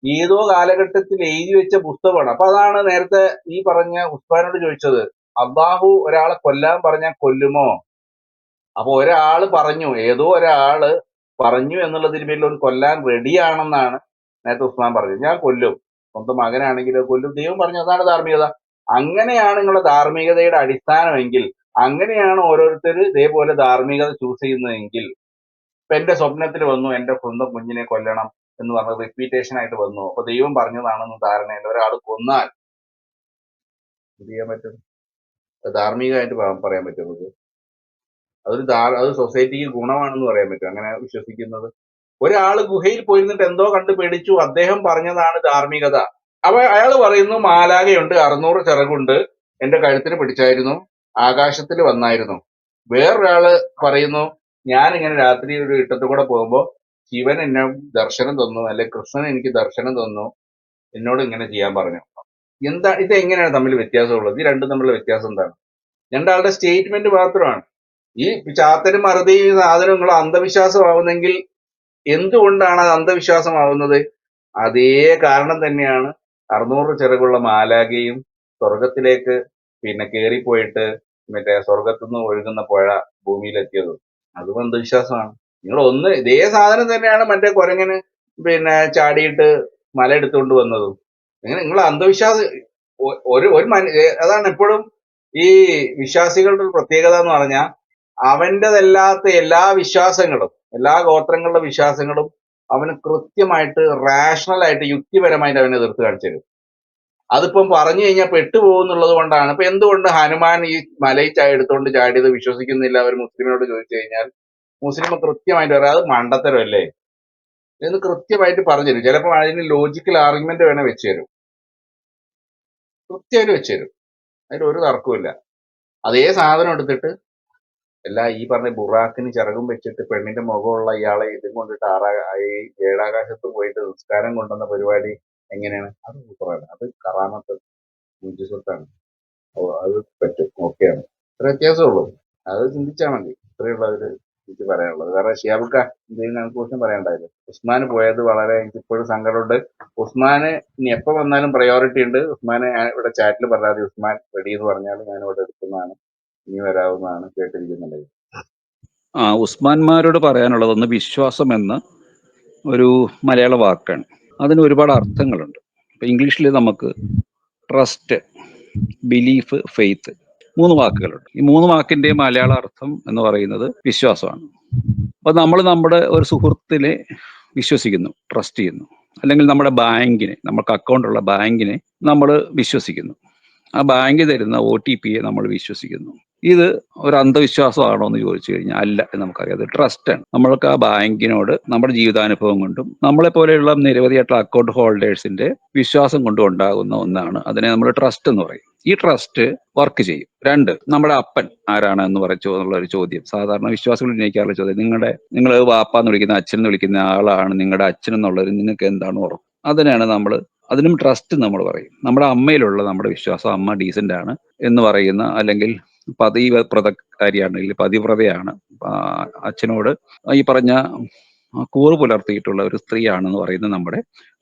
ഏതോ കാലഘട്ടത്തിൽ എഴുതി വെച്ച പുസ്തകമാണ്. അപ്പൊ അതാണ് നേരത്തെ ഈ പറഞ്ഞ ഉസ്മാനോട് ചോദിച്ചത്, അള്ളാഹു ഒരാളെ കൊല്ലാൻ പറഞ്ഞാൽ കൊല്ലുമോ? അപ്പൊ ഏതോ ഒരാള് പറഞ്ഞു എന്നുള്ളതിന് പേരിൽ ഒരു കൊല്ലാൻ റെഡിയാണെന്നാണ് നേരത്തെ ഉസ്മാൻ പറഞ്ഞത്. ഞാൻ കൊല്ലും, സ്വന്തം മകനാണെങ്കിൽ കൊല്ലും, ദൈവം പറഞ്ഞു. അതാണ് ധാർമ്മികത. അങ്ങനെയാണ് നിങ്ങളുടെ ധാർമ്മികതയുടെ അടിസ്ഥാനമെങ്കിൽ, അങ്ങനെയാണ് ഓരോരുത്തർ ഇതേപോലെ ധാർമ്മികത ചൂസ് ചെയ്യുന്നതെങ്കിൽ, ഇപ്പൊ എന്റെ സ്വപ്നത്തിൽ വന്നു എന്റെ സ്വന്തം കുഞ്ഞിനെ കൊല്ലണം എന്ന് പറഞ്ഞത് റിപ്പീറ്റേഷൻ ആയിട്ട് വന്നു, അപ്പൊ ദൈവം പറഞ്ഞതാണെന്ന് ധാരണയുണ്ട്. ഒരാൾ കൊന്നാൽ എന്ത് ചെയ്യാൻ പറ്റും? ധാർമ്മികമായിട്ട് പറയാൻ പറ്റും നമുക്ക്? അത് സൊസൈറ്റിക്ക് ഗുണമാണെന്ന് പറയാൻ പറ്റും അങ്ങനെ വിശ്വസിക്കുന്നത്? ഒരാൾ ഗുഹയിൽ പോയിരുന്നിട്ട് എന്തോ കണ്ട് പേടിച്ചു, അദ്ദേഹം പറഞ്ഞതാണ് ധാർമ്മികത. അപ്പൊ അയാൾ പറയുന്നു മാലാകയുണ്ട്, 600 ചിറകുണ്ട്, എന്റെ കഴുത്തിന് പിടിച്ചായിരുന്നു, ആകാശത്തിൽ വന്നായിരുന്നു. വേറൊരാള് പറയുന്നു ഞാനിങ്ങനെ രാത്രി ഒരു ഇട്ടത്തു കൂടെ പോകുമ്പോ ശിവൻ എന്നെ ദർശനം തന്നു, അല്ലെ കൃഷ്ണൻ എനിക്ക് ദർശനം തന്നു, എന്നോട് ഇങ്ങനെ ചെയ്യാൻ പറഞ്ഞു. ഇത് എങ്ങനെയാണ് തമ്മിൽ വ്യത്യാസമുള്ളത്? ഈ രണ്ടും തമ്മിലുള്ള വ്യത്യാസം എന്താണ്? രണ്ടാളുടെ സ്റ്റേറ്റ്മെന്റ് മാത്രമാണ്. ഈ ചാത്തനും മറുതയും സാധനങ്ങളും അന്ധവിശ്വാസമാവുന്നെങ്കിൽ എന്തുകൊണ്ടാണ് അത് അന്ധവിശ്വാസമാവുന്നത്? അതേ കാരണം തന്നെയാണ് 600 ചിറകുള്ള മാലാകയും സ്വർഗത്തിലേക്ക് കയറിപ്പോയിട്ട് സ്വർഗത്തുനിന്ന് ഒഴുകുന്ന പുഴ ഭൂമിയിലെത്തിയത്. അതും അന്ധവിശ്വാസമാണ്. ഇതേ സാധനം തന്നെയാണ് മറ്റേ കുരങ്ങന് ചാടിയിട്ട് മല എടുത്തുകൊണ്ട് വന്നതും. നിങ്ങൾ അന്ധവിശ്വാസം അതാണ് എപ്പോഴും ഈ വിശ്വാസികളുടെ ഒരു പ്രത്യേകത എന്ന് പറഞ്ഞാൽ, അവൻ്റെതല്ലാത്ത എല്ലാ വിശ്വാസങ്ങളും, എല്ലാ ഗോത്രങ്ങളുടെ വിശ്വാസങ്ങളും അവന് കൃത്യമായിട്ട് റാഷണൽ ആയിട്ട് യുക്തിപരമായിട്ട് അവനെ എതിർത്ത് കാണിച്ചു തരും. അതിപ്പം പറഞ്ഞു കഴിഞ്ഞാൽ പെട്ടുപോകുന്നുള്ളത് കൊണ്ടാണ്. ഇപ്പൊ എന്തുകൊണ്ട് ഹനുമാൻ ഈ മലയിൽ എടുത്തുകൊണ്ട് ചാടിയത് വിശ്വസിക്കുന്നില്ല ഒരു മുസ്ലിമിനോട് ചോദിച്ചു കഴിഞ്ഞാൽ മുസ്ലിം കൃത്യമായിട്ട് പറയാം അത് മണ്ടത്തരമല്ലേ, എന്ന് കൃത്യമായിട്ട് പറഞ്ഞു തരും. ചിലപ്പോൾ അതിന് ലോജിക്കൽ ആർഗ്യുമെന്റ് വേണേ വെച്ച് തരും, കൃത്യമായിട്ട് വെച്ച് തരും. അതിൽ ഒരു തർക്കമില്ല. അതേ സാധനം എടുത്തിട്ട് ഈ പറഞ്ഞ ബുറാക്കിന് ചിറകും വെച്ചിട്ട് പെണ്ണിന്റെ മുഖമുള്ള ഇയാളെ ഇതും കൊണ്ടിട്ട് ഈ ഏഴാകാശത്ത് പോയിട്ട് നിസ്കാരം കൊണ്ടുവന്ന പരിപാടി എങ്ങനെയാണ്? അത് സൂപ്പറാണ്, അത് കറാമത്ത് മുജിസത്താണ്, അത് പറ്റും, ഓക്കെയാണ്. ഇത്ര വ്യത്യാസമുള്ളൂ, അത് ചിന്തിച്ചാൽ മതി. ഇത്രയുള്ള ഒരു എനിക്ക് പറയാനുള്ളത്. വേറെ ഷിയാബുക്ക എന്തെങ്കിലും ഞങ്ങൾക്ക് കുറിച്ചും പറയാനുണ്ടായിരുന്നു. ഉസ്മാൻ പോയത് വളരെ എനിക്ക് ഇപ്പോഴും സങ്കടമുണ്ട്. ഉസ്മാന് ഇനി എപ്പോ വന്നാലും പ്രയോറിറ്റി ഉണ്ട്. ഉസ്മാനെ ഇവിടെ ചാറ്റിൽ പറഞ്ഞാൽ ഉസ്മാൻ റെഡി എന്ന് പറഞ്ഞാൽ ഞാൻ ഇവിടെ എടുക്കുന്നതാണ്, ഇനി വരാവുന്നതാണ്, കേട്ടിരിക്കുന്നുണ്ടെങ്കിൽ. ഉസ്മാന്മാരോട് പറയാനുള്ളത് ഒന്ന്, വിശ്വാസം എന്ന ഒരു മലയാള വാക്കാണ്. അതിന് ഒരുപാട് അർത്ഥങ്ങളുണ്ട്. ഇപ്പൊ ഇംഗ്ലീഷിൽ നമുക്ക് ട്രസ്റ്റ്, ബിലീഫ്, ഫെയ്ത്ത് 3 വാക്കുകളുണ്ട്. ഈ 3 വാക്കിന്റെ മലയാള അർത്ഥം എന്ന് പറയുന്നത് വിശ്വാസമാണ്. അപ്പൊ നമ്മൾ നമ്മുടെ ഒരു സുഹൃത്തിനെ വിശ്വസിക്കുന്നു, ട്രസ്റ്റ് ചെയ്യുന്നു. അല്ലെങ്കിൽ നമ്മുടെ ബാങ്കിനെ, നമുക്ക് അക്കൗണ്ട് ഉള്ള ബാങ്കിനെ നമ്മൾ വിശ്വസിക്കുന്നു. ആ ബാങ്ക് തരുന്ന OTPയെ നമ്മൾ വിശ്വസിക്കുന്നു. ഇത് ഒരു അന്ധവിശ്വാസമാണോ എന്ന് ചോദിച്ചു കഴിഞ്ഞാൽ അല്ല എന്ന് നമുക്കറിയാം. അത് ട്രസ്റ്റാണ്. നമ്മൾക്ക് ആ ബാങ്കിനോട് നമ്മുടെ ജീവിതാനുഭവം കൊണ്ടും നമ്മളെ പോലെയുള്ള നിരവധിയായിട്ടുള്ള അക്കൗണ്ട് ഹോൾഡേഴ്സിന്റെ വിശ്വാസം കൊണ്ടും ഉണ്ടാകുന്ന ഒന്നാണ്. അതിനെ നമ്മൾ ട്രസ്റ്റ് എന്ന് പറയും. ഈ ട്രസ്റ്റ് വർക്ക് ചെയ്യും. 2, നമ്മുടെ അപ്പൻ ആരാണ് എന്ന് എന്നുള്ള ഒരു ചോദ്യം സാധാരണ വിശ്വാസികൾ ഉന്നയിക്കാറുള്ള ചോദ്യം. നിങ്ങൾ വാപ്പാന്ന് വിളിക്കുന്ന, അച്ഛൻ എന്ന് വിളിക്കുന്ന ആളാണ് നിങ്ങളുടെ അച്ഛൻ എന്നുള്ളത് നിങ്ങൾക്ക് എന്താണ് ഉറപ്പ്? അതിനും ട്രസ്റ്റ് നമ്മൾ പറയും. നമ്മുടെ അമ്മയിലുള്ള നമ്മുടെ വിശ്വാസം, അമ്മ ഡീസന്റ് ആണ് എന്ന് പറയുന്ന, അല്ലെങ്കിൽ പതിവ്രതക്കാരിയാണെങ്കിൽ പതിവ്രതയാണ്, അച്ഛനോട് ഈ പറഞ്ഞ കൂറ് പുലർത്തിയിട്ടുള്ള ഒരു സ്ത്രീയാണെന്ന് പറയുന്നത് നമ്മുടെ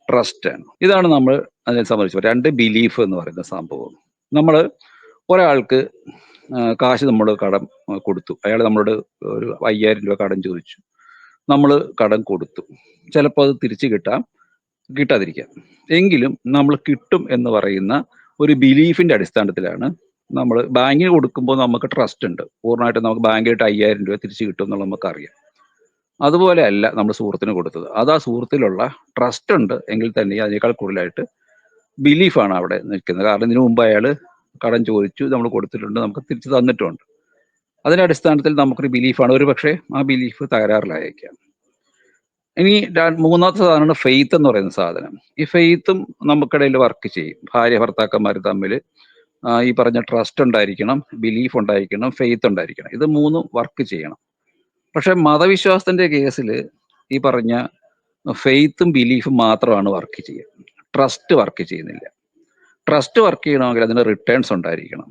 ട്രസ്റ്റ് ആണ്. ഇതാണ് നമ്മൾ അതിനെ സംബന്ധിച്ച് 2 ബിലീഫ് എന്ന് പറയുന്ന സംഭവം. നമ്മൾ ഒരാൾക്ക് കാശ് നമ്മൾ കടം കൊടുത്തു, അയാൾ നമ്മളോട് ഒരു 5000 രൂപ കടം ചോദിച്ചു, നമ്മൾ കടം കൊടുത്തു. ചിലപ്പോൾ അത് തിരിച്ചു കിട്ടാതിരിക്കാം, എങ്കിലും നമ്മൾ കിട്ടും എന്ന് പറയുന്ന ഒരു ബിലീഫിന്റെ അടിസ്ഥാനത്തിലാണ് നമ്മൾ ബാങ്കിന് കൊടുക്കുമ്പോൾ നമുക്ക് ട്രസ്റ്റ് ഉണ്ട്, പൂർണ്ണമായിട്ടും നമുക്ക് ബാങ്കിലിട്ട് 5000 രൂപ തിരിച്ചു കിട്ടും എന്നുള്ളത് നമുക്കറിയാം. അതുപോലെ അല്ല നമ്മൾ സുഹൃത്തിന് കൊടുത്തത്. അത് ആ സുഹൃത്തിലുള്ള ട്രസ്റ്റ് ഉണ്ട് എങ്കിൽ തന്നെ അതിനേക്കാൾ കൂടുതലായിട്ട് ബിലീഫാണ് അവിടെ നിൽക്കുന്നത്. കാരണം ഇതിനു മുമ്പ് അയാൾ കടം ചോദിച്ചു, നമ്മൾ കൊടുത്തിട്ടുണ്ട്, നമുക്ക് തിരിച്ചു തന്നിട്ടുണ്ട്. അതിന്റെ അടിസ്ഥാനത്തിൽ നമുക്കൊരു ബിലീഫാണ്. ഒരു പക്ഷേ ആ ബിലീഫ് തകരാറിലായേക്കാം. ഇനി മൂന്നാമത്തെ സാധനമാണ് ഫെയ്ത്ത് എന്ന് പറയുന്ന സാധനം. ഈ ഫെയ്ത്തും നമുക്കിടയിൽ വർക്ക് ചെയ്യും. ഭാര്യ ഭർത്താക്കന്മാർ തമ്മിൽ ഈ പറഞ്ഞ ട്രസ്റ്റ് ഉണ്ടായിരിക്കണം, ബിലീഫ് ഉണ്ടായിരിക്കണം, ഫെയ്ത്ത് ഉണ്ടായിരിക്കണം. ഇത് 3 വർക്ക് ചെയ്യണം. പക്ഷെ മതവിശ്വാസത്തിന്റെ കേസിൽ ഈ പറഞ്ഞ ഫെയ്ത്തും ബിലീഫും മാത്രമാണ് വർക്ക് ചെയ്യുക, ട്രസ്റ്റ് വർക്ക് ചെയ്യുന്നില്ല. ട്രസ്റ്റ് വർക്ക് ചെയ്യണമെങ്കിൽ അതിന് റിട്ടേൺസ് ഉണ്ടായിരിക്കണം.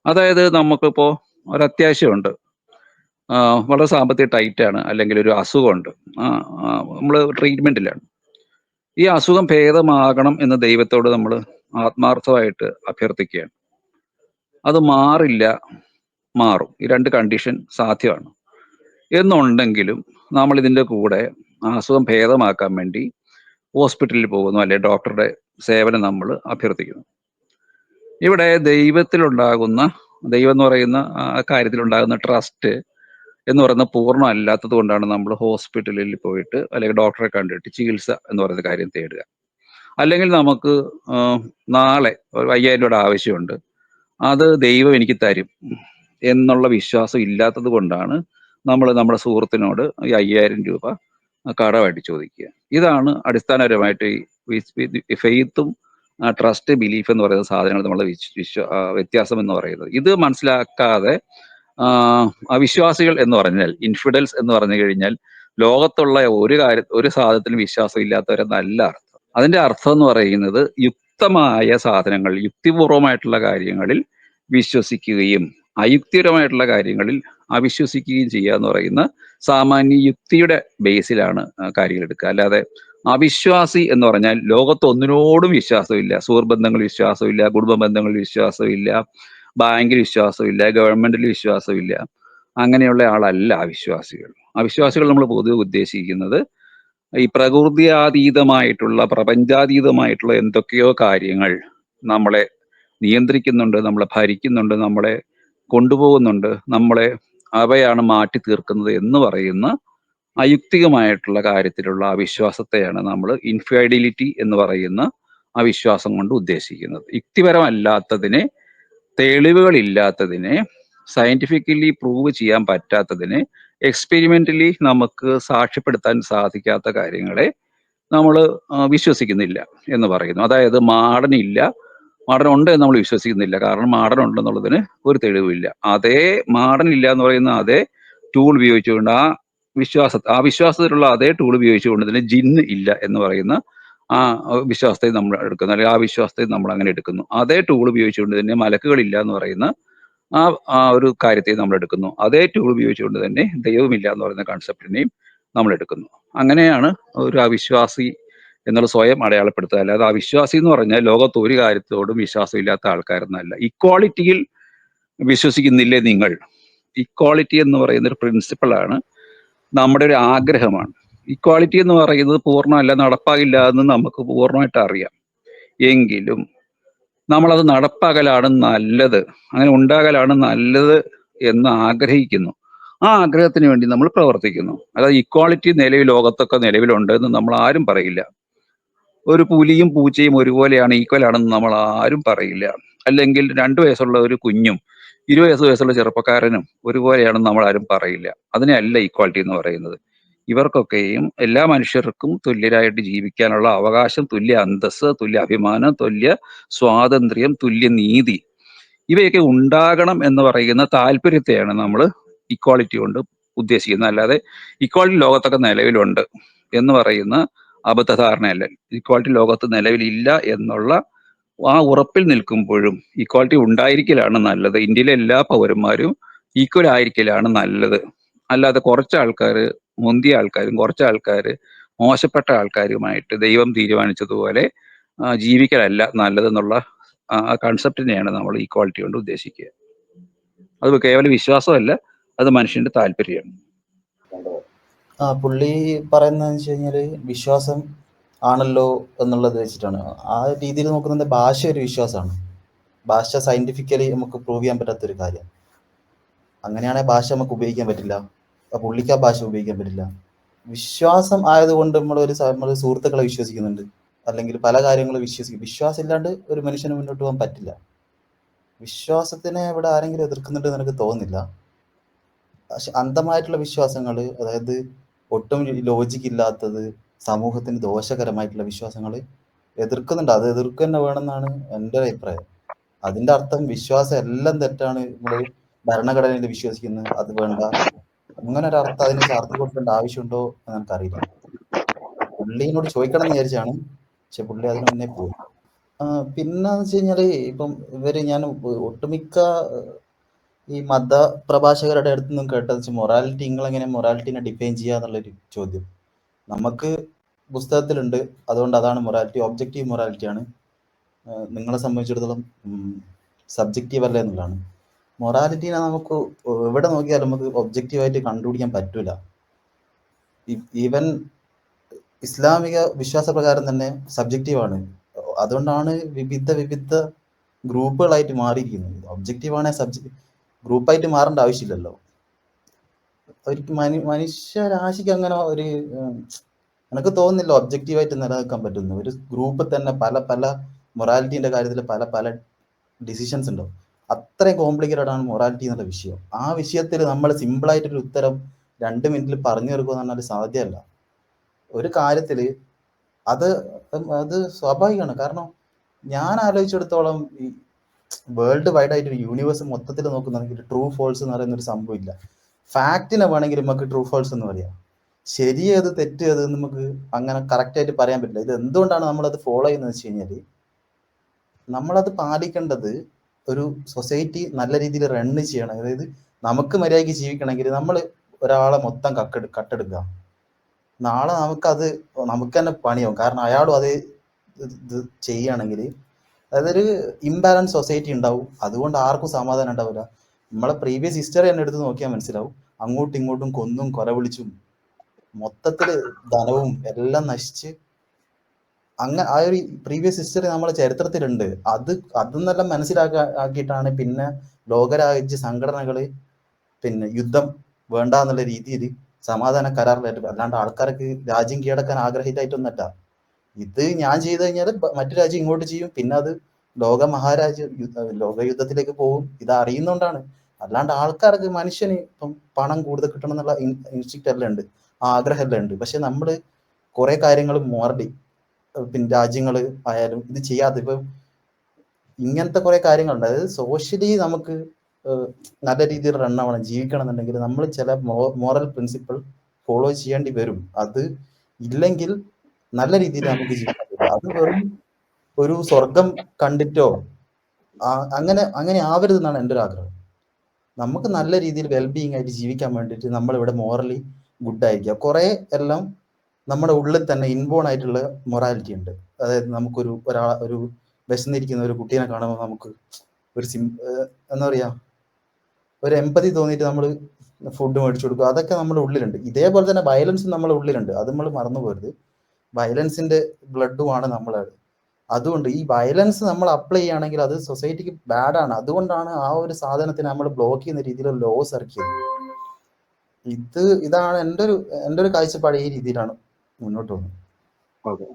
അതായത് നമുക്കിപ്പോ ഒരു അത്യാവശ്യമുണ്ട്, വളരെ സാമ്പത്തിക ടൈറ്റാണ്, അല്ലെങ്കിൽ ഒരു അസുഖമുണ്ട്, നമ്മൾ ട്രീറ്റ്മെന്റിലാണ്. ഈ അസുഖം ഭേദമാകണം എന്ന് ദൈവത്തോട് നമ്മൾ ആത്മാർത്ഥമായിട്ട് അഭ്യർത്ഥിക്കുകയാണ്. അത് മാറില്ല, മാറും, ഈ 2 കണ്ടീഷൻ സാധ്യമാണ് എന്നുണ്ടെങ്കിലും നമ്മൾ ഇതിൻ്റെ കൂടെ അസുഖം ഭേദമാക്കാൻ വേണ്ടി ഹോസ്പിറ്റലിൽ പോകുന്നു, അല്ലെങ്കിൽ ഡോക്ടറുടെ സേവനം നമ്മൾ അഭ്യർത്ഥിക്കുന്നു. ഇവിടെ ദൈവം എന്ന് പറയുന്ന കാര്യത്തിലുണ്ടാകുന്ന ട്രസ്റ്റ് എന്ന് പറയുന്ന പൂർണ്ണം അല്ലാത്തത് കൊണ്ടാണ് നമ്മൾ ഹോസ്പിറ്റലിൽ പോയിട്ട് അല്ലെങ്കിൽ ഡോക്ടറെ കണ്ടിട്ട് ചികിത്സ എന്ന് പറയുന്ന കാര്യം തേടുക. അല്ലെങ്കിൽ നമുക്ക് നാളെ ഒരു 5000 രൂപയുടെ ആവശ്യമുണ്ട്, അത് ദൈവം എനിക്ക് തരും എന്നുള്ള വിശ്വാസം ഇല്ലാത്തത് കൊണ്ടാണ് നമ്മൾ നമ്മുടെ സുഹൃത്തിനോട് ഈ 5000 രൂപ കടമായിട്ട് ചോദിക്കുക. ഇതാണ് അടിസ്ഥാനപരമായിട്ട് ഈ ഫെയ്ത്തും ട്രസ്റ്റ്, ബിലീഫ് എന്ന് പറയുന്ന സാധനങ്ങൾ നമ്മളെ വ്യത്യാസം എന്ന് പറയുന്നത്. ഇത് മനസ്സിലാക്കാതെ അവിശ്വാസികൾ എന്ന് പറഞ്ഞാൽ, ഇൻഫിഡൽസ് എന്ന് പറഞ്ഞു കഴിഞ്ഞാൽ ലോകത്തുള്ള ഒരു സാധനത്തിലും വിശ്വാസം ഇല്ലാത്തവരെന്നല്ല അർത്ഥം. അതിന്റെ അർത്ഥം എന്ന് പറയുന്നത് യുക്തമായ സാധനങ്ങൾ, യുക്തിപൂർവമായിട്ടുള്ള കാര്യങ്ങളിൽ വിശ്വസിക്കുകയും അയുക്തിപരമായിട്ടുള്ള കാര്യങ്ങളിൽ അവിശ്വസിക്കുകയും ചെയ്യുക എന്ന് പറയുന്ന സാമാന്യ യുക്തിയുടെ ബേസിലാണ് കാര്യങ്ങൾ എടുക്കുക. അല്ലാതെ അവിശ്വാസി എന്ന് പറഞ്ഞാൽ ലോകത്ത് ഒന്നിനോടും വിശ്വാസമില്ല, സുഹൃബന്ധങ്ങളിൽ വിശ്വാസമില്ല, കുടുംബ ബന്ധങ്ങളിൽ വിശ്വാസമില്ല, ബാങ്കിൽ വിശ്വാസമില്ല, ഗവൺമെന്റിൽ വിശ്വാസമില്ല, അങ്ങനെയുള്ള ആളല്ല അവിശ്വാസികൾ. അവിശ്വാസികൾ നമ്മൾ പൊതുവെ ഉദ്ദേശിക്കുന്നത് ഈ പ്രകൃതിയാതീതമായിട്ടുള്ള, പ്രപഞ്ചാതീതമായിട്ടുള്ള എന്തൊക്കെയോ കാര്യങ്ങൾ നമ്മളെ നിയന്ത്രിക്കുന്നുണ്ട്, നമ്മളെ ഭരിക്കുന്നുണ്ട്, നമ്മളെ കൊണ്ടുപോകുന്നുണ്ട്, അവയാണ് മാറ്റി തീർക്കുന്നത് എന്ന് പറയുന്ന അയുക്തികമായിട്ടുള്ള കാര്യത്തിലുള്ള അവിശ്വാസത്തെയാണ് നമ്മൾ ഇൻഫൈഡിലിറ്റി എന്ന് പറയുന്ന അവിശ്വാസം കൊണ്ട് ഉദ്ദേശിക്കുന്നത്. യുക്തിപരമല്ലാത്തതിനെ, തെളിവുകളില്ലാത്തതിനെ, സയന്റിഫിക്കലി പ്രൂവ് ചെയ്യാൻ പറ്റാത്തതിനെ എക്സ്പെരിമെന്റലി നമുക്ക് സാക്ഷ്യപ്പെടുത്താൻ സാധിക്കാത്ത കാര്യങ്ങളെ നമ്മൾ വിശ്വസിക്കുന്നില്ല എന്ന് പറയുന്നു. അതായത് മാടനില്ല, മാടൻ ഉണ്ട് എന്ന് നമ്മൾ വിശ്വസിക്കുന്നില്ല. കാരണം മാടൻ ഉണ്ടെന്നുള്ളതിന് ഒരു തെളിവില്ല. അതേ മാടനില്ല എന്ന് പറയുന്ന അതേ ടൂൾ ഉപയോഗിച്ചുകൊണ്ട് ആ വിശ്വാസത്തിലുള്ള അതേ ടൂൾ ഉപയോഗിച്ചുകൊണ്ട് തന്നെ ജിന്ന് ഇല്ല എന്ന് പറയുന്ന ആ വിശ്വാസത്തെ നമ്മൾ എടുക്കുന്നു, അല്ലെങ്കിൽ ആ വിശ്വാസത്തെ നമ്മൾ അങ്ങനെ എടുക്കുന്നു. അതേ ടൂൾ ഉപയോഗിച്ചുകൊണ്ട് തന്നെ മലക്കുകളില്ല എന്ന് പറയുന്ന ആ ആ ഒരു കാര്യത്തെ നമ്മൾ എടുക്കുന്നു. അതേ ടൂൾ ഉപയോഗിച്ചുകൊണ്ട് തന്നെ ദൈവമില്ല എന്ന് പറയുന്ന കൺസെപ്റ്റിനെയും നമ്മൾ എടുക്കുന്നു. അങ്ങനെയാണ് ഒരു അവിശ്വാസി എന്നുള്ള സ്വയം അടയാളപ്പെടുത്തുക. അല്ലാതെ അവിശ്വാസി എന്ന് പറഞ്ഞാൽ ലോകത്ത് ഒരു കാര്യത്തോടും വിശ്വാസമില്ലാത്ത ആൾക്കാരെന്നല്ല. ഇക്വാളിറ്റിയിൽ വിശ്വസിക്കുന്നില്ലേ നിങ്ങൾ? ഇക്വാളിറ്റി എന്ന് പറയുന്ന ഒരു പ്രിൻസിപ്പിളാണ്, നമ്മുടെ ഒരു ആഗ്രഹമാണ്. ഇക്വാളിറ്റി എന്ന് പറയുന്നത് പൂർണ്ണമല്ല, നടപ്പാകില്ല എന്ന് നമുക്ക് പൂർണ്ണമായിട്ട് അറിയാം. എങ്കിലും നമ്മളത് നടപ്പാകലാണ് നല്ലത്, അങ്ങനെ ഉണ്ടാകലാണ് നല്ലത് എന്ന് ആഗ്രഹിക്കുന്നു. ആ ആഗ്രഹത്തിന് വേണ്ടി നമ്മൾ പ്രവർത്തിക്കുന്നു. അതായത് ഇക്വാളിറ്റി ലോകത്തൊക്കെ നിലവിലുണ്ട് എന്ന് നമ്മൾ ആരും പറയില്ല. ഒരു പുലിയും പൂച്ചയും ഒരുപോലെയാണ്, ഈക്വൽ ആണെന്ന് നമ്മൾ ആരും പറയില്ല. അല്ലെങ്കിൽ 2 വയസ്സുള്ള ഒരു കുഞ്ഞും 20 വയസ്സുള്ള ചെറുപ്പക്കാരനും ഒരുപോലെയാണെന്ന് നമ്മൾ ആരും പറയില്ല. അതിനെയല്ല ഈക്വാലിറ്റി എന്ന് പറയുന്നത്. ഇവർക്കൊക്കെയും എല്ലാ മനുഷ്യർക്കും തുല്യരായിട്ട് ജീവിക്കാനുള്ള അവകാശം, തുല്യ അന്തസ്സ്, തുല്യ അഭിമാനം, തുല്യ സ്വാതന്ത്ര്യം, തുല്യ നീതി ഇവയൊക്കെ ഉണ്ടാകണം എന്ന് പറയുന്ന താല്പര്യത്തെയാണ് നമ്മൾ ഇക്വാളിറ്റി കൊണ്ട് ഉദ്ദേശിക്കുന്നത്. അല്ലാതെ ഇക്വാളിറ്റി ലോകത്തൊക്കെ നിലവിലുണ്ട് എന്ന് പറയുന്ന അബദ്ധധാരണയല്ല. ഇക്വാളിറ്റി ലോകത്ത് നിലവിലില്ല എന്നുള്ള ആ ഉറപ്പിൽ നിൽക്കുമ്പോഴും ഇക്വാളിറ്റി ഉണ്ടായിരിക്കലാണ് നല്ലത്. ഇന്ത്യയിലെ എല്ലാ പൗരന്മാരും ഈക്വൽ ആയിരിക്കലാണ് നല്ലത്. അല്ലാതെ കുറച്ച് ആൾക്കാർ, മുന്തിയ ആൾക്കാരും കുറച്ച് ആൾക്കാർ മോശപ്പെട്ട ആൾക്കാരുമായിട്ട് ദൈവം തീരുമാനിച്ചതുപോലെ ജീവിക്കലല്ല നല്ലതെന്നുള്ള ആ കൺസെപ്റ്റിനെയാണ് നമ്മൾ ഈക്വാളിറ്റി കൊണ്ട് ഉദ്ദേശിക്കുക. അത് കേവലം വിശ്വാസമല്ല, അത് മനുഷ്യന്റെ താല്പര്യമാണ്. പുള്ളി പറയുന്നതെന്ന് വെച്ച് കഴിഞ്ഞാല് വിശ്വാസം ആണല്ലോ എന്നുള്ളത് വെച്ചിട്ടാണ്. ആ രീതിയിൽ നോക്കുന്നത് ഭാഷ ഒരു വിശ്വാസമാണ്. ഭാഷ സയന്റിഫിക്കലി നമുക്ക് പ്രൂവ് ചെയ്യാൻ പറ്റാത്തൊരു കാര്യം. അങ്ങനെയാണെങ്കിൽ ഭാഷ നമുക്ക് ഉപയോഗിക്കാൻ പറ്റില്ല. പുള്ളിക്ക് ആ ഭാഷ ഉപയോഗിക്കാൻ പറ്റില്ല. വിശ്വാസം ആയതുകൊണ്ട് നമ്മൾ സുഹൃത്തുക്കളെ വിശ്വസിക്കുന്നുണ്ട്, അല്ലെങ്കിൽ പല കാര്യങ്ങളും വിശ്വസിക്കും. വിശ്വാസം ഇല്ലാണ്ട് ഒരു മനുഷ്യന് മുന്നോട്ട് പോകാൻ പറ്റില്ല. വിശ്വാസത്തിനെ ഇവിടെ ആരെങ്കിലും എതിർക്കുന്നുണ്ടെന്ന് എനിക്ക് തോന്നുന്നില്ല. പക്ഷെ അന്ധമായിട്ടുള്ള വിശ്വാസങ്ങൾ, അതായത് ഒട്ടും ലോജിക്ക് ഇല്ലാത്തത്, സമൂഹത്തിന് ദോഷകരമായിട്ടുള്ള വിശ്വാസങ്ങൾ എതിർക്കുന്നുണ്ട്. അത് എതിർക്കുക തന്നെ വേണമെന്നാണ് എൻ്റെ ഒരു അഭിപ്രായം. അതിന്റെ അർത്ഥം വിശ്വാസം എല്ലാം തെറ്റാണ്, നമ്മൾ ഭരണഘടനയിൽ വിശ്വസിക്കുന്നത് അത് വേണ്ട, അങ്ങനെ ഒരു അർത്ഥം അതിന് ചാർത്തി കൊടുക്കേണ്ട ആവശ്യമുണ്ടോ എന്ന് എനിക്കറിയില്ല. പുള്ളിനോട് ചോദിക്കണം എന്ന് വിചാരിച്ചാണ്, പക്ഷെ പുള്ളി അതിന് മുന്നേ പോയി. പിന്നെ വെച്ച് കഴിഞ്ഞാല് ഇപ്പം ഞാൻ ഒട്ടുമിക്ക ഈ മതപ്രഭാഷകരുടെ അടുത്ത് നിന്നും കേട്ടത് മൊറാലിറ്റി, നിങ്ങളെങ്ങനെ മൊറാലിറ്റിനെ ഡിഫൈൻ ചെയ്യുക എന്നുള്ളൊരു ചോദ്യം. നമുക്ക് പുസ്തകത്തിലുണ്ട്, അതുകൊണ്ട് അതാണ് മൊറാലിറ്റി, ഒബ്ജക്റ്റീവ് മൊറാലിറ്റിയാണ്. നിങ്ങളെ സംബന്ധിച്ചിടത്തോളം സബ്ജക്റ്റീവ് അല്ല എന്നുള്ളതാണ്. മൊറാലിറ്റിനെ നമുക്ക് എവിടെ നോക്കിയാലും നമുക്ക് ഒബ്ജക്റ്റീവായിട്ട് കണ്ടുപിടിക്കാൻ പറ്റൂല. ഈവൻ ഇസ്ലാമിക വിശ്വാസപ്രകാരം തന്നെ സബ്ജക്റ്റീവാണ്. അതുകൊണ്ടാണ് വിവിധ ഗ്രൂപ്പുകളായിട്ട് മാറിയിരിക്കുന്നത്. ഒബ്ജക്റ്റീവാണ് ഗ്രൂപ്പായിട്ട് മാറേണ്ട ആവശ്യമില്ലല്ലോ. ഒരിക്കലും മനുഷ്യരാശിക്ക് അങ്ങനെ ഒരു എനിക്ക് തോന്നുന്നില്ല ഒബ്ജക്റ്റീവായിട്ട് നിലനിൽക്കാൻ പറ്റുന്നു. ഒരു ഗ്രൂപ്പിൽ തന്നെ പല പല മൊറാലിറ്റീൻ്റെ കാര്യത്തിൽ പല പല ഡിസിഷൻസ് ഉണ്ടാവും. അത്രയും കോംപ്ലിക്കേറ്റഡ് ആണ് മൊറാലിറ്റി എന്നുള്ള വിഷയം. ആ വിഷയത്തിൽ നമ്മൾ സിമ്പിളായിട്ടൊരു ഉത്തരം 2 മിനിറ്റിൽ പറഞ്ഞു തീർക്കുക എന്ന് പറഞ്ഞാൽ സാധ്യമല്ല. ഒരു കാര്യത്തിൽ അത് സ്വാഭാവികമാണ്. കാരണം ഞാൻ ആലോചിച്ചിടത്തോളം ഈ വേൾഡ് വൈഡ് ആയിട്ട് ഒരു യൂണിവേഴ്സ് മൊത്തത്തിൽ നോക്കുന്നുണ്ടെങ്കിൽ ട്രൂ ഫോൾസ് എന്ന് പറയുന്ന ഒരു സംഭവം ഇല്ല. ഫാക്റ്റിനെ വേണമെങ്കിൽ നമുക്ക് ട്രൂ ഫോൾസ് എന്ന് പറയാം. ശരി ഏത് തെറ്റ് ഏത് നമുക്ക് അങ്ങനെ കറക്റ്റായിട്ട് പറയാൻ പറ്റില്ല. ഇത് എന്തുകൊണ്ടാണ് നമ്മളത് ഫോളോ ചെയ്യുന്നത് വെച്ച് കഴിഞ്ഞാൽ, നമ്മളത് പാലിക്കേണ്ടത് ഒരു സൊസൈറ്റി നല്ല രീതിയിൽ റണ്ണ് ചെയ്യണം. അതായത് നമുക്ക് മര്യാദയ്ക്ക് ജീവിക്കണമെങ്കിൽ നമ്മൾ ഒരാളെ മൊത്തം കട്ടെടുക്കുക, നാളെ നമുക്ക് തന്നെ പണിയാവും. കാരണം അയാളും അത് ഇത് ചെയ്യുകയാണെങ്കിൽ അതൊരു ഇംബാലൻസ് സൊസൈറ്റി ഉണ്ടാവും. അതുകൊണ്ട് ആർക്കും സമാധാനം ഉണ്ടാവില്ല. നമ്മളെ പ്രീവിയസ് ഹിസ്റ്ററി തന്നെ എടുത്ത് നോക്കിയാൽ മനസ്സിലാവും. അങ്ങോട്ടും ഇങ്ങോട്ടും കൊന്നും കൊലവിളിച്ചും മൊത്തത്തിൽ ധനവും എല്ലാം നശിച്ച് അങ്ങനെ ആ ഒരു പ്രീവിയസ് ഹിസ്റ്ററി നമ്മളെ ചരിത്രത്തിലുണ്ട്. അതെന്നെല്ലാം മനസ്സിലാക്കിയിട്ടാണ് പിന്നെ ലോകരാജ്യ സംഘടനകൾ പിന്നെ യുദ്ധം വേണ്ട എന്നുള്ള രീതിയിൽ സമാധാന കരാറിലായിട്ട്, അല്ലാണ്ട് ആൾക്കാർക്ക് രാജ്യം കീഴടക്കാൻ ആഗ്രഹിച്ചായിട്ടൊന്നല്ല. ഇത് ഞാൻ ചെയ്തു കഴിഞ്ഞാൽ മറ്റു രാജ്യം ഇങ്ങോട്ട് ചെയ്യും, പിന്നെ അത് ലോകയുദ്ധത്തിലേക്ക് പോകും. ഇത് അറിയുന്നോണ്ടാണ്. അല്ലാണ്ട് ആൾക്കാർക്ക് മനുഷ്യന് ഇപ്പം പണം കൂടുതൽ കിട്ടണം എന്നുള്ള ഇൻസ്റ്റിക്റ്റ് എല്ലാം ഉണ്ട്, ആഗ്രഹം എല്ലാം ഉണ്ട്. പക്ഷെ നമ്മൾ കുറെ കാര്യങ്ങൾ മോറലി പിന്നെ രാജ്യങ്ങൾ ആയാലും ഇത് ചെയ്യാതെ ഇപ്പം ഇങ്ങനത്തെ കുറെ കാര്യങ്ങളുണ്ട്. അതായത് സോഷ്യലി നമുക്ക് നല്ല രീതിയിൽ റൺ ആവണം, ജീവിക്കണം എന്നുണ്ടെങ്കിൽ നമ്മൾ ചില മോറൽ പ്രിൻസിപ്പിൾ ഫോളോ ചെയ്യേണ്ടി വരും. അത് ഇല്ലെങ്കിൽ നല്ല രീതിയിൽ നമുക്ക് ജീവിക്കാൻ പറ്റില്ല. അത് വെറും ഒരു സ്വർഗം കണ്ടിട്ടോ അങ്ങനെ ആവരുതെന്നാണ് എൻ്റെ ഒരു ആഗ്രഹം. നമുക്ക് നല്ല രീതിയിൽ വെൽബീയിങ് ആയിട്ട് ജീവിക്കാൻ വേണ്ടിയിട്ട് നമ്മളിവിടെ മോറലി ഗുഡ് ആയിരിക്കുക. കുറെ എല്ലാം നമ്മുടെ ഉള്ളിൽ തന്നെ ഇൻബോൺ ആയിട്ടുള്ള മൊറാലിറ്റി ഉണ്ട്. അതായത് നമുക്കൊരു ഒരു വിശന്നിരിക്കുന്ന ഒരു കുട്ടീനെ കാണുമ്പോൾ നമുക്ക് ഒരു എന്താ പറയാ, ഒരു എമ്പതി തോന്നിയിട്ട് നമ്മൾ ഫുഡ് മേടിച്ചു കൊടുക്കുക. അതൊക്കെ നമ്മുടെ ഉള്ളിലുണ്ട്. ഇതേപോലെ തന്നെ വയലൻസ് നമ്മുടെ ഉള്ളിലുണ്ട്. അത് നമ്മൾ മറന്നു പോകരുത്. വയലൻസിന്റെ ബ്ലഡുമാണ് നമ്മൾ. അതുകൊണ്ട് ഈ വയലൻസ് നമ്മൾ അപ്ലൈ ചെയ്യുകയാണെങ്കിൽ അത് സൊസൈറ്റിക്ക് ബാഡാണ്. അതുകൊണ്ടാണ് ആ ഒരു സാധനത്തിന് നമ്മൾ ബ്ലോക്ക് ചെയ്യുന്ന രീതിയിലുള്ള ലോസ് ഇറക്കിയത്. ഇതാണ് എൻ്റെ ഒരു കാഴ്ചപ്പാട്. ഈ രീതിയിലാണ് മുന്നോട്ട് പോകുന്നത്. ഓക്കെ.